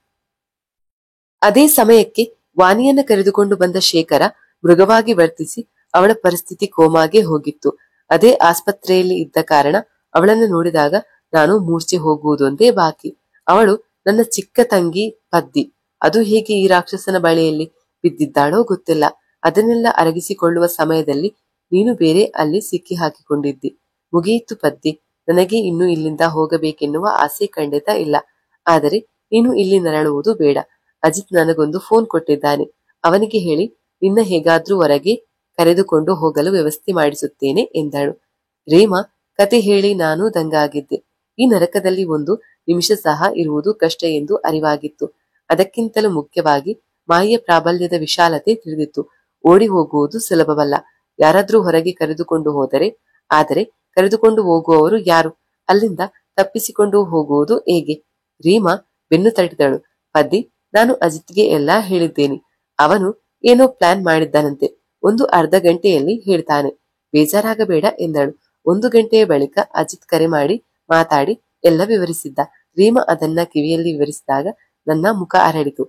[SPEAKER 1] ಅದೇ ಸಮಯಕ್ಕೆ ವಾಣಿಯನ್ನ ಕರೆದುಕೊಂಡು ಬಂದ ಶೇಖರ ಮೃಗವಾಗಿ ವರ್ತಿಸಿ ಅವಳ ಪರಿಸ್ಥಿತಿ ಕೋಮಾಗೆ ಹೋಗಿತ್ತು. ಅದೇ ಆಸ್ಪತ್ರೆಯಲ್ಲಿ ಇದ್ದ ಕಾರಣ ಅವಳನ್ನು ನೋಡಿದಾಗ ನಾನು ಮೂರ್ಛೆ ಹೋಗುವುದೊಂದೇ ಬಾಕಿ. ಅವಳು ನನ್ನ ಚಿಕ್ಕ ತಂಗಿ ಪದ್ದಿ. ಅದು ಹೇಗೆ ಈ ರಾಕ್ಷಸನ ಬಳೆಯಲ್ಲಿ ಬಿದ್ದಿದ್ದಾಳೋ ಗೊತ್ತಿಲ್ಲ. ಅದನ್ನೆಲ್ಲ ಅರಗಿಸಿಕೊಳ್ಳುವ ಸಮಯದಲ್ಲಿ ನೀನು ಬೇರೆ ಅಲ್ಲಿ ಸಿಕ್ಕಿ ಹಾಕಿಕೊಂಡಿದ್ದಿ. ಮುಗಿಯಿತು ಪದ್ದಿ. ನನಗೆ ಇನ್ನು ಇಲ್ಲಿಂದ ಹೋಗಬೇಕೆನ್ನುವ ಆಸೆ ಖಂಡಿತ ಇಲ್ಲ. ಆದರೆ ನೀನು ಇಲ್ಲಿ ನರಳುವುದು ಬೇಡ. ಅಜಿತ್ ನನಗೊಂದು ಫೋನ್ ಕೊಟ್ಟಿದ್ದಾನೆ. ಅವನಿಗೆ ಹೇಳಿ ನಿನ್ನ ಹೇಗಾದ್ರೂ ಹೊರಗೆ ಕರೆದುಕೊಂಡು ಹೋಗಲು ವ್ಯವಸ್ಥೆ ಮಾಡಿಸುತ್ತೇನೆ ಎಂದಳು. ರೇಮಾ ಕತೆ ಹೇಳಿ ನಾನು ದಂಗಾಗಿದ್ದೆ. ಈ ನರಕದಲ್ಲಿ 1 ನಿಮಿಷ ಸಹ ಇರುವುದು ಕಷ್ಟ ಎಂದು ಅರಿವಾಗಿತ್ತು. ಅದಕ್ಕಿಂತಲೂ ಮುಖ್ಯವಾಗಿ ಮಾಯಿಯ ಪ್ರಾಬಲ್ಯದ ವಿಶಾಲತೆ ತಿಳಿದಿತ್ತು. ಓಡಿ ಹೋಗುವುದು ಸುಲಭವಲ್ಲ. ಯಾರಾದ್ರೂ ಹೊರಗೆ ಕರೆದುಕೊಂಡು ಹೋದರೆ. ಆದರೆ ಕರೆದುಕೊಂಡು ಹೋಗುವವರು ಯಾರು? ಅಲ್ಲಿಂದ ತಪ್ಪಿಸಿಕೊಂಡು ಹೋಗುವುದು ಹೇಗೆ? ರೀಮಾ ಬೆನ್ನು ತಟ್ಟಿದಳು. ಪದ್ದಿ, ನಾನು ಅಜಿತ್ಗೆ ಎಲ್ಲಾ ಹೇಳಿದ್ದೇನೆ. ಅವನು ಏನೋ ಪ್ಲಾನ್ ಮಾಡಿದ್ದಾನಂತೆ. 1 ಅರ್ಧ ಗಂಟೆಯಲ್ಲಿ ಹೇಳ್ತಾನೆ. ಬೇಜಾರಾಗಬೇಡ ಎಂದಳು. 1 ಗಂಟೆಯ ಬಳಿಕ ಅಜಿತ್ ಕರೆ ಮಾಡಿ ಮಾತಾಡಿ ಎಲ್ಲ ವಿವರಿಸಿದ್ದ. ರೀಮಾ ಅದನ್ನ ಕಿವಿಯಲ್ಲಿ ವಿವರಿಸಿದಾಗ ನನ್ನ ಮುಖ ಅರಳಿತು.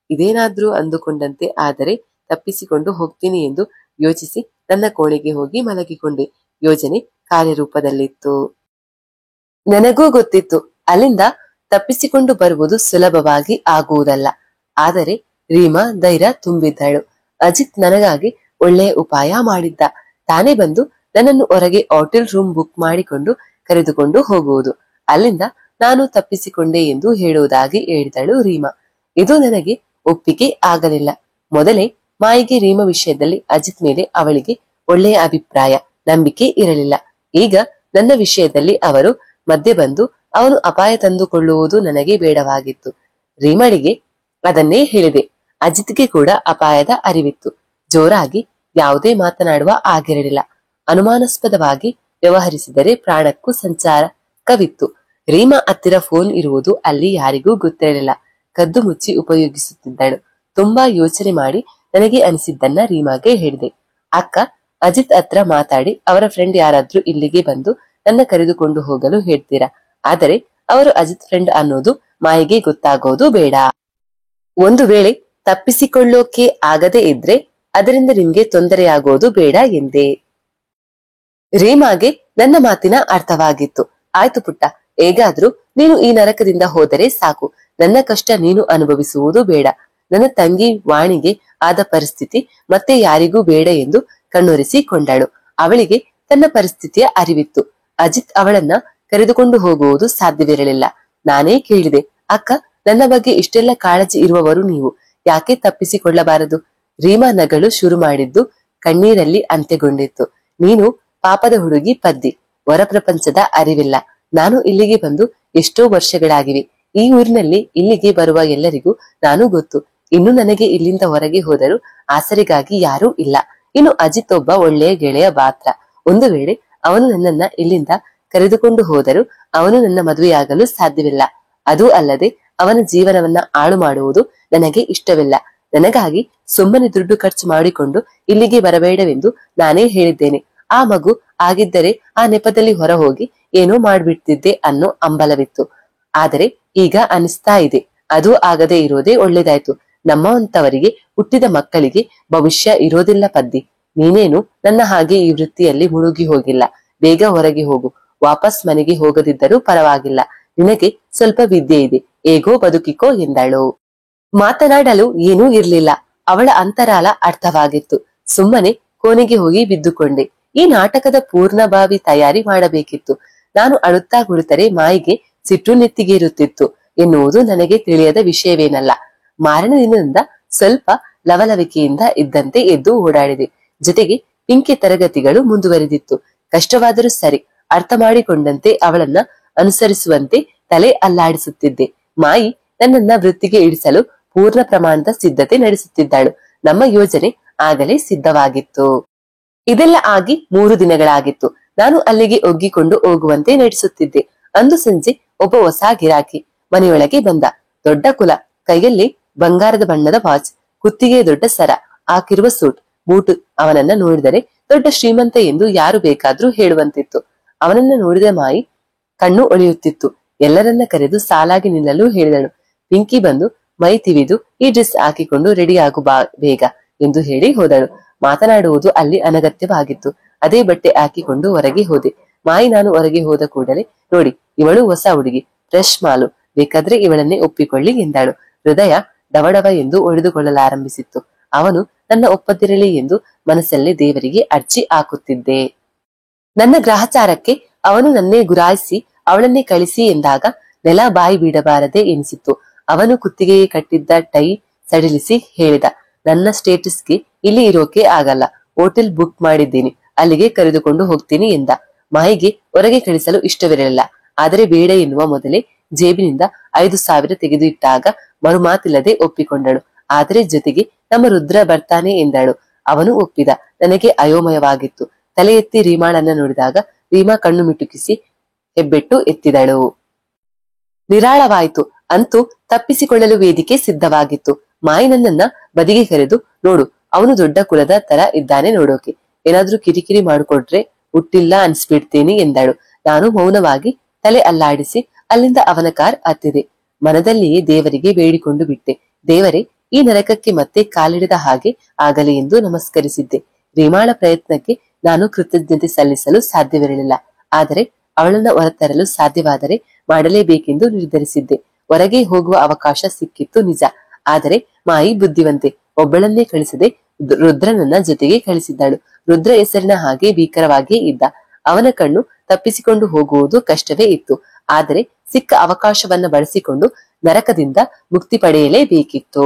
[SPEAKER 1] ಇದೇನಾದ್ರೂ ಅಂದುಕೊಂಡಂತೆ ಆದರೆ ತಪ್ಪಿಸಿಕೊಂಡು ಹೋಗ್ತೀನಿ ಎಂದು ಯೋಚಿಸಿ ನನ್ನ ಕೋಣೆಗೆ ಹೋಗಿ ಮಲಗಿಕೊಂಡೆ. ಯೋಜನೆ ಕಾರ್ಯರೂಪದಲ್ಲಿತ್ತು. ನನಗೂ ಗೊತ್ತಿತ್ತು ಅಲ್ಲಿಂದ ತಪ್ಪಿಸಿಕೊಂಡು ಬರುವುದು ಸುಲಭವಾಗಿ ಆಗುವುದಲ್ಲ. ಆದರೆ ರೀಮಾ ಧೈರ್ಯ ತುಂಬಿದ್ದಳು. ಅಜಿತ್ ನನಗಾಗಿ ಒಳ್ಳೆಯ ಉಪಾಯ ಮಾಡಿದ್ದ. ತಾನೇ ಬಂದು ನನ್ನನ್ನು ಹೊರಗೆ ಹೋಟೆಲ್ ರೂಮ್ ಬುಕ್ ಮಾಡಿಕೊಂಡು ಕರೆದುಕೊಂಡು ಹೋಗುವುದು. ಅಲ್ಲಿಂದ ನಾನು ತಪ್ಪಿಸಿಕೊಂಡೆ ಎಂದು ಹೇಳುವುದಾಗಿ ಹೇಳಿದಳು ರೀಮಾ. ಇದು ನನಗೆ ಒಪ್ಪಿಗೆ ಆಗಲಿಲ್ಲ. ಮೊದಲೇ ಮಾಯಿಗೆ ರೀಮಾ ವಿಷಯದಲ್ಲಿ ಅಜಿತ್ ಮೇಲೆ ಅವಳಿಗೆ ಒಳ್ಳೆಯ ಅಭಿಪ್ರಾಯ, ನಂಬಿಕೆ ಇರಲಿಲ್ಲ. ಈಗ ನನ್ನ ವಿಷಯದಲ್ಲಿ ಅವರು ಮಧ್ಯೆ ಬಂದು ಅವನು ಅಪಾಯ ತಂದುಕೊಳ್ಳುವುದು ನನಗೆ ಬೇಡವಾಗಿತ್ತು. ರೀಮಳಿಗೆ ಅದನ್ನೇ ಹೇಳಿದೆ. ಅಜಿತ್ಗೆ ಕೂಡ ಅಪಾಯದ ಅರಿವಿತ್ತು. ಜೋರಾಗಿ ಯಾವುದೇ ಮಾತನಾಡುವ ಆಗಿರಲಿಲ್ಲ. ಅನುಮಾನಾಸ್ಪದವಾಗಿ ವ್ಯವಹರಿಸಿದರೆ ಪ್ರಾಣಕ್ಕೂ ಸಂಚಾರಕವಿತ್ತು. ರೀಮಾ ಹತ್ತಿರ ಫೋನ್ ಇರುವುದು ಅಲ್ಲಿ ಯಾರಿಗೂ ಗೊತ್ತಿರಲಿಲ್ಲ. ಕದ್ದು ಮುಚ್ಚಿ ಉಪಯೋಗಿಸುತ್ತಿದ್ದಳು. ತುಂಬಾ ಯೋಚನೆ ಮಾಡಿ ನನಗೆ ಅನಿಸಿದ್ದನ್ನ ರೀಮಾಗೆ ಹೇಳಿದೆ. ಅಕ್ಕ, ಅಜಿತ್ ಹತ್ರ ಮಾತಾಡಿ ಅವರ ಫ್ರೆಂಡ್ ಯಾರಾದ್ರೂ ಇಲ್ಲಿಗೆ ಬಂದು ನನ್ನ ಕರೆದುಕೊಂಡು ಹೋಗಲು ಹೇಳ್ತೀರಾ? ಆದರೆ ಅವರು ಅಜಿತ್ ಫ್ರೆಂಡ್ ಅನ್ನೋದು ಮಾಯಿಗೆ ಗೊತ್ತಾಗೋದು ಬೇಡ. ಒಂದು ವೇಳೆ ತಪ್ಪಿಸಿಕೊಳ್ಳೋಕೆ ಆಗದೆ ಇದ್ರೆ ಅದರಿಂದ ನಿಮ್ಗೆ ತೊಂದರೆಯಾಗೋದು ಬೇಡ ಎಂದೆ. ರೀಮಾಗೆ ನನ್ನ ಮಾತಿನ ಅರ್ಥವಾಗಿತ್ತು. ಆಯ್ತು ಪುಟ್ಟ, ಹೇಗಾದ್ರೂ ನೀನು ಈ ನರಕದಿಂದ ಹೋದರೆ ಸಾಕು. ನನ್ನ ಕಷ್ಟ ನೀನು ಅನುಭವಿಸುವುದು ಬೇಡ. ನನ್ನ ತಂಗಿ ವಾಣಿಗೆ ಆದ ಪರಿಸ್ಥಿತಿ ಮತ್ತೆ ಯಾರಿಗೂ ಬೇಡ ಎಂದು ಕಣ್ಣೊರೆಸಿಕೊಂಡಳು. ಅವಳಿಗೆ ತನ್ನ ಪರಿಸ್ಥಿತಿಯ ಅರಿವಿತ್ತು. ಅಜಿತ್ ಅವಳನ್ನ ಕರೆದುಕೊಂಡು ಹೋಗುವುದು ಸಾಧ್ಯವಿರಲಿಲ್ಲ. ನಾನೇ ಕೇಳಿದೆ, ಅಕ್ಕ, ನನ್ನ ಬಗ್ಗೆ ಇಷ್ಟೆಲ್ಲ ಕಾಳಜಿ ಇರುವವರು ನೀವು ಯಾಕೆ ತಪ್ಪಿಸಿಕೊಳ್ಳಬಾರದು? ರೀಮಾ ನಗಳು ಶುರು ಮಾಡಿದ್ದು ಕಣ್ಣೀರಲ್ಲಿ ಅಂತ್ಯಗೊಂಡಿತ್ತು. ನೀನು ಪಾಪದ ಹುಡುಗಿ ಪದ್ದಿ. ಹೊರ ಪ್ರಪಂಚದ ಅರಿವಿಲ್ಲ. ನಾನು ಇಲ್ಲಿಗೆ ಬಂದು ಎಷ್ಟೋ ವರ್ಷಗಳಾಗಿವೆ. ಈ ಊರಿನಲ್ಲಿ ಇಲ್ಲಿಗೆ ಬರುವ ಎಲ್ಲರಿಗೂ ನಾನು ಗೊತ್ತು. ಇನ್ನು ನನಗೆ ಇಲ್ಲಿಂದ ಹೊರಗೆ ಹೋದರೂ ಆಸರೆಗಾಗಿ ಯಾರೂ ಇಲ್ಲ. ಇನ್ನು ಅಜಿತ್ ಒಬ್ಬ ಒಳ್ಳೆಯ ಗೆಳೆಯ ಮಾತ್ರ. ಒಂದು ವೇಳೆ ಅವನು ನನ್ನನ್ನ ಇಲ್ಲಿಂದ ಕರೆದುಕೊಂಡು ಹೋದರೂ ಅವನು ನನ್ನ ಮದುವೆಯಾಗಲು ಸಾಧ್ಯವಿಲ್ಲ. ಅದೂ ಅಲ್ಲದೆ ಅವನ ಜೀವನವನ್ನ ಹಾಳು ಮಾಡುವುದು ನನಗೆ ಇಷ್ಟವಿಲ್ಲ. ನನಗಾಗಿ ಸುಮ್ಮನೆ ದುಡ್ಡು ಖರ್ಚು ಮಾಡಿಕೊಂಡು ಇಲ್ಲಿಗೆ ಬರಬೇಡವೆಂದು ನಾನೇ ಹೇಳಿದ್ದೇನೆ. ಆ ಮಗು ಆಗಿದ್ದರೆ ಆ ನೆಪದಲ್ಲಿ ಹೊರ ಹೋಗಿ ಏನೋ ಮಾಡ್ಬಿಡ್ತಿದ್ದೆ ಅನ್ನೋ ಹಂಬಲವಿತ್ತು. ಆದರೆ ಈಗ ಅನಿಸ್ತಾ ಇದೆ ಅದು ಆಗದೆ ಇರೋದೇ ಒಳ್ಳೇದಾಯ್ತು. ನಮ್ಮಂತವರಿಗೆ ಹುಟ್ಟಿದ ಮಕ್ಕಳಿಗೆ ಭವಿಷ್ಯ ಇರೋದಿಲ್ಲ ಪದ್ದಿ. ನೀನೇನು ನನ್ನ ಹಾಗೆ ಈ ವೃತ್ತಿಯಲ್ಲಿ ಮುಳುಗಿ ಹೋಗಿಲ್ಲ. ಬೇಗ ಹೊರಗೆ ಹೋಗು. ವಾಪಸ್ ಮನೆಗೆ ಹೋಗದಿದ್ದರೂ ಪರವಾಗಿಲ್ಲ. ನಿನಗೆ ಸ್ವಲ್ಪ ವಿದ್ಯೆ ಇದೆ, ಹೇಗೋ ಬದುಕಿಕೋ ಎಂದಳು. ಮಾತನಾಡಲು ಏನೂ ಇರ್ಲಿಲ್ಲ. ಅವಳ ಅಂತರಾಳ ಅರ್ಥವಾಗಿತ್ತು. ಸುಮ್ಮನೆ ಕೋಣೆಗೆ ಹೋಗಿ ಬಿದ್ದುಕೊಂಡೆ. ಈ ನಾಟಕದ ಪೂರ್ಣಭಾವಿ ತಯಾರಿ ಮಾಡಬೇಕಿತ್ತು. ನಾನು ಅಳುತ್ತಾ ಕುಳಿತರೆ ಮಾಯಿಗೆ ಸಿಟ್ಟು ನೆತ್ತಿಗೇರುತ್ತಿತ್ತು ಎನ್ನುವುದು ನನಗೆ ತಿಳಿಯದ ವಿಷಯವೇನಲ್ಲ. ಮಾರನೇ ದಿನದಿಂದ ಸ್ವಲ್ಪ ಲವಲವಿಕೆಯಿಂದ ಇದ್ದಂತೆ ಎದ್ದು ಓಡಾಡಿದೆ. ಜೊತೆಗೆ ಪಿಂಕಿ ತರಗತಿಗಳು ಮುಂದುವರೆದಿತ್ತು. ಕಷ್ಟವಾದರೂ ಸರಿ, ಅರ್ಥ ಮಾಡಿಕೊಂಡಂತೆ ಅವಳನ್ನ ಅನುಸರಿಸುವಂತೆ ತಲೆ ಅಲ್ಲಾಡಿಸುತ್ತಿದ್ದೆ. ಮಾಯಿ ನನ್ನನ್ನ ವೃತ್ತಿಗೆ ಇಳಿಸಲು ಪೂರ್ಣ ಪ್ರಮಾಣದ ಸಿದ್ಧತೆ ನಡೆಸುತ್ತಿದ್ದಾಳು. ನಮ್ಮ ಯೋಜನೆ ಆಗಲೇ ಸಿದ್ಧವಾಗಿತ್ತು. ಇದೆಲ್ಲ ಆಗಿ 3 ದಿನಗಳಾಗಿತ್ತು. ನಾನು ಅಲ್ಲಿಗೆ ಒಗ್ಗಿಕೊಂಡು ಹೋಗುವಂತೆ ನಡೆಸುತ್ತಿದ್ದೆ. ಅಂದು ಸಂಜೆ ಒಬ್ಬ ಹೊಸ ಗಿರಾಕಿ ಮನೆಯೊಳಗೆ ಬಂದ. ದೊಡ್ಡ ಕುಲ, ಕೈಯಲ್ಲಿ ಬಂಗಾರದ ಬಣ್ಣದ ವಾಚ್, ಕುತ್ತಿಗೆ ದೊಡ್ಡ ಸರ, ಹಾಕಿರುವ ಸೂಟ್ ಬೂಟ್. ಅವನನ್ನ ನೋಡಿದರೆ ದೊಡ್ಡ ಶ್ರೀಮಂತ ಎಂದು ಯಾರು ಬೇಕಾದ್ರೂ ಹೇಳುವಂತಿತ್ತು. ಅವನನ್ನ ನೋಡಿದ ಮಾಯಿ ಕಣ್ಣು ಒಳೆಯುತ್ತಿತ್ತು. ಎಲ್ಲರನ್ನ ಕರೆದು ಸಾಲಾಗಿ ನಿಲ್ಲಲು ಹೇಳಿದಳು. ಪಿಂಕಿ ಬಂದು ಮೈ ತಿವಿದು ಈ ಡ್ರೆಸ್ ಹಾಕಿಕೊಂಡು ರೆಡಿ ಆಗು ಬಾ ಬೇಗ ಎಂದು ಹೇಳಿ ಹೋದಳು. ಮಾತನಾಡುವುದು ಅಲ್ಲಿ ಅನಗತ್ಯವಾಗಿತ್ತು. ಅದೇ ಬಟ್ಟೆ ಹಾಕಿಕೊಂಡು ಹೊರಗೆ ಹೋದೆ. ಮಾಯಿ ನಾನು ಹೊರಗೆ ಹೋದ ಕೂಡಲೇ, ನೋಡಿ ಇವಳು ಹೊಸ ಹುಡುಗಿ, ಫ್ರೆಶ್ ಮಾಲು, ಬೇಕಾದ್ರೆ ಇವಳನ್ನೇ ಒಪ್ಪಿಕೊಳ್ಳಿ ಎಂದಾಳು. ಹೃದಯ ಡವಡವ ಎಂದು ಒಡೆದುಕೊಳ್ಳಲಾರಂಭಿಸಿತ್ತು. ಅವನು ನನ್ನ ಒಪ್ಪದಿರಲಿ ಎಂದು ಮನಸ್ಸಲ್ಲಿ ದೇವರಿಗೆ ಅರ್ಜಿ ಹಾಕುತ್ತಿದ್ದೆ. ನನ್ನ ಗ್ರಹಚಾರಕ್ಕೆ ಅವನು ನನ್ನೇ ಗುರಾಯಿಸಿ ಅವಳನ್ನೇ ಕಳಿಸಿ ಎಂದಾಗ ನೆಲ ಬಾಯಿ ಬಿಡಬಾರದೆ ಎನಿಸಿತ್ತು. ಅವನು ಕುತ್ತಿಗೆಗೆ ಕಟ್ಟಿದ್ದ ಟೈ ಸಡಿಲಿಸಿ ಹೇಳಿದ, ನನ್ನ ಸ್ಟೇಟಸ್ಗೆ ಇಲ್ಲಿ ಇರೋಕೆ ಆಗಲ್ಲ, ಹೋಟೆಲ್ ಬುಕ್ ಮಾಡಿದ್ದೀನಿ, ಅಲ್ಲಿಗೆ ಕರೆದುಕೊಂಡು ಹೋಗ್ತೀನಿ ಎಂದ. ಮಾಯಿಗೆ ಹೊರಗೆ ಕಳಿಸಲು ಇಷ್ಟವಿರಲಿಲ್ಲ. ಆದರೆ ಬೇಡ ಎನ್ನುವ ಮೊದಲೇ ಜೇಬಿನಿಂದ 5,000 ತೆಗೆದು ಇಟ್ಟಾಗ ಮರುಮಾತಿಲ್ಲದೆ ಒಪ್ಪಿಕೊಂಡಳು. ಆದರೆ ಜೊತೆಗೆ ನಮ್ಮ ರುದ್ರ ಬರ್ತಾನೆ ಎಂದಳು. ಅವನು ಒಪ್ಪಿದ. ನನಗೆ ಅಯೋಮಯವಾಗಿತ್ತು. ತಲೆ ಎತ್ತಿ ರೀಮಾಳನ್ನ ನೋಡಿದಾಗ ರೀಮಾ ಕಣ್ಣು ಮಿಟುಕಿಸಿ ಹೆಬ್ಬೆಟ್ಟು ಎತ್ತಿದಳು. ನಿರಾಳವಾಯಿತು. ಅಂತೂ ತಪ್ಪಿಸಿಕೊಳ್ಳಲು ವೇದಿಕೆ ಸಿದ್ಧವಾಗಿತ್ತು. ಮಾಯಿ ನನ್ನನ್ನ ಬದಿಗೆ ಕರೆದು, ನೋಡು ಅವನು ದೊಡ್ಡ ಕುಲದ ತರ ಇದ್ದಾನೆ ನೋಡೋಕೆ, ಏನಾದ್ರೂ ಕಿರಿಕಿರಿ ಮಾಡಿಕೊಟ್ರೆ ಹುಟ್ಟಿಲ್ಲ ಅನ್ಸ್ಬಿಡ್ತೀನಿ ಎಂದಳು. ನಾನು ಮೌನವಾಗಿ ತಲೆ ಅಲ್ಲಾಡಿಸಿ ಅಲ್ಲಿಂದ ಅವನ ಕಾರ್ ಹತ್ತಿದೆ. ಮನದಲ್ಲಿಯೇ ದೇವರಿಗೆ ಬೇಡಿಕೊಂಡು ಬಿಟ್ಟೆ. ದೇವರೇ, ಈ ನರಕಕ್ಕೆ ಮತ್ತೆ ಕಾಲಿಡದ ಹಾಗೆ ಆಗಲಿ ಎಂದು ನಮಸ್ಕರಿಸಿದ್ದೆ. ರೀಮಾಳ ಪ್ರಯತ್ನಕ್ಕೆ ನಾನು ಕೃತಜ್ಞತೆ ಸಲ್ಲಿಸಲು ಸಾಧ್ಯವಿರಲಿಲ್ಲ. ಆದರೆ ಅವಳನ್ನ ಹೊರತರಲು ಸಾಧ್ಯವಾದರೆ ಮಾಡಲೇಬೇಕೆಂದು ನಿರ್ಧರಿಸಿದ್ದೆ. ಹೊರಗೆ ಹೋಗುವ ಅವಕಾಶ ಸಿಕ್ಕಿತ್ತು ನಿಜ. ಆದರೆ ಮಾಯಿ ಬುದ್ಧಿವಂತೆ. ಒಬ್ಬಳನ್ನೇ ಕಳಿಸದೆ ರುದ್ರನನ್ನ ಜೊತೆಗೆ ಕಳಿಸಿದ್ದಳು. ರುದ್ರ ಹೆಸರಿನ ಹಾಗೆ ಭೀಕರವಾಗಿಯೇ ಇದ್ದ. ಅವನ ಕಣ್ಣು ತಪ್ಪಿಸಿಕೊಂಡು ಹೋಗುವುದು ಕಷ್ಟವೇ ಇತ್ತು. ಆದರೆ ಸಿಕ್ಕ ಅವಕಾಶವನ್ನ ಬಳಸಿಕೊಂಡು ನರಕದಿಂದ ಮುಕ್ತಿ ಪಡೆಯಲೇಬೇಕಿತ್ತು.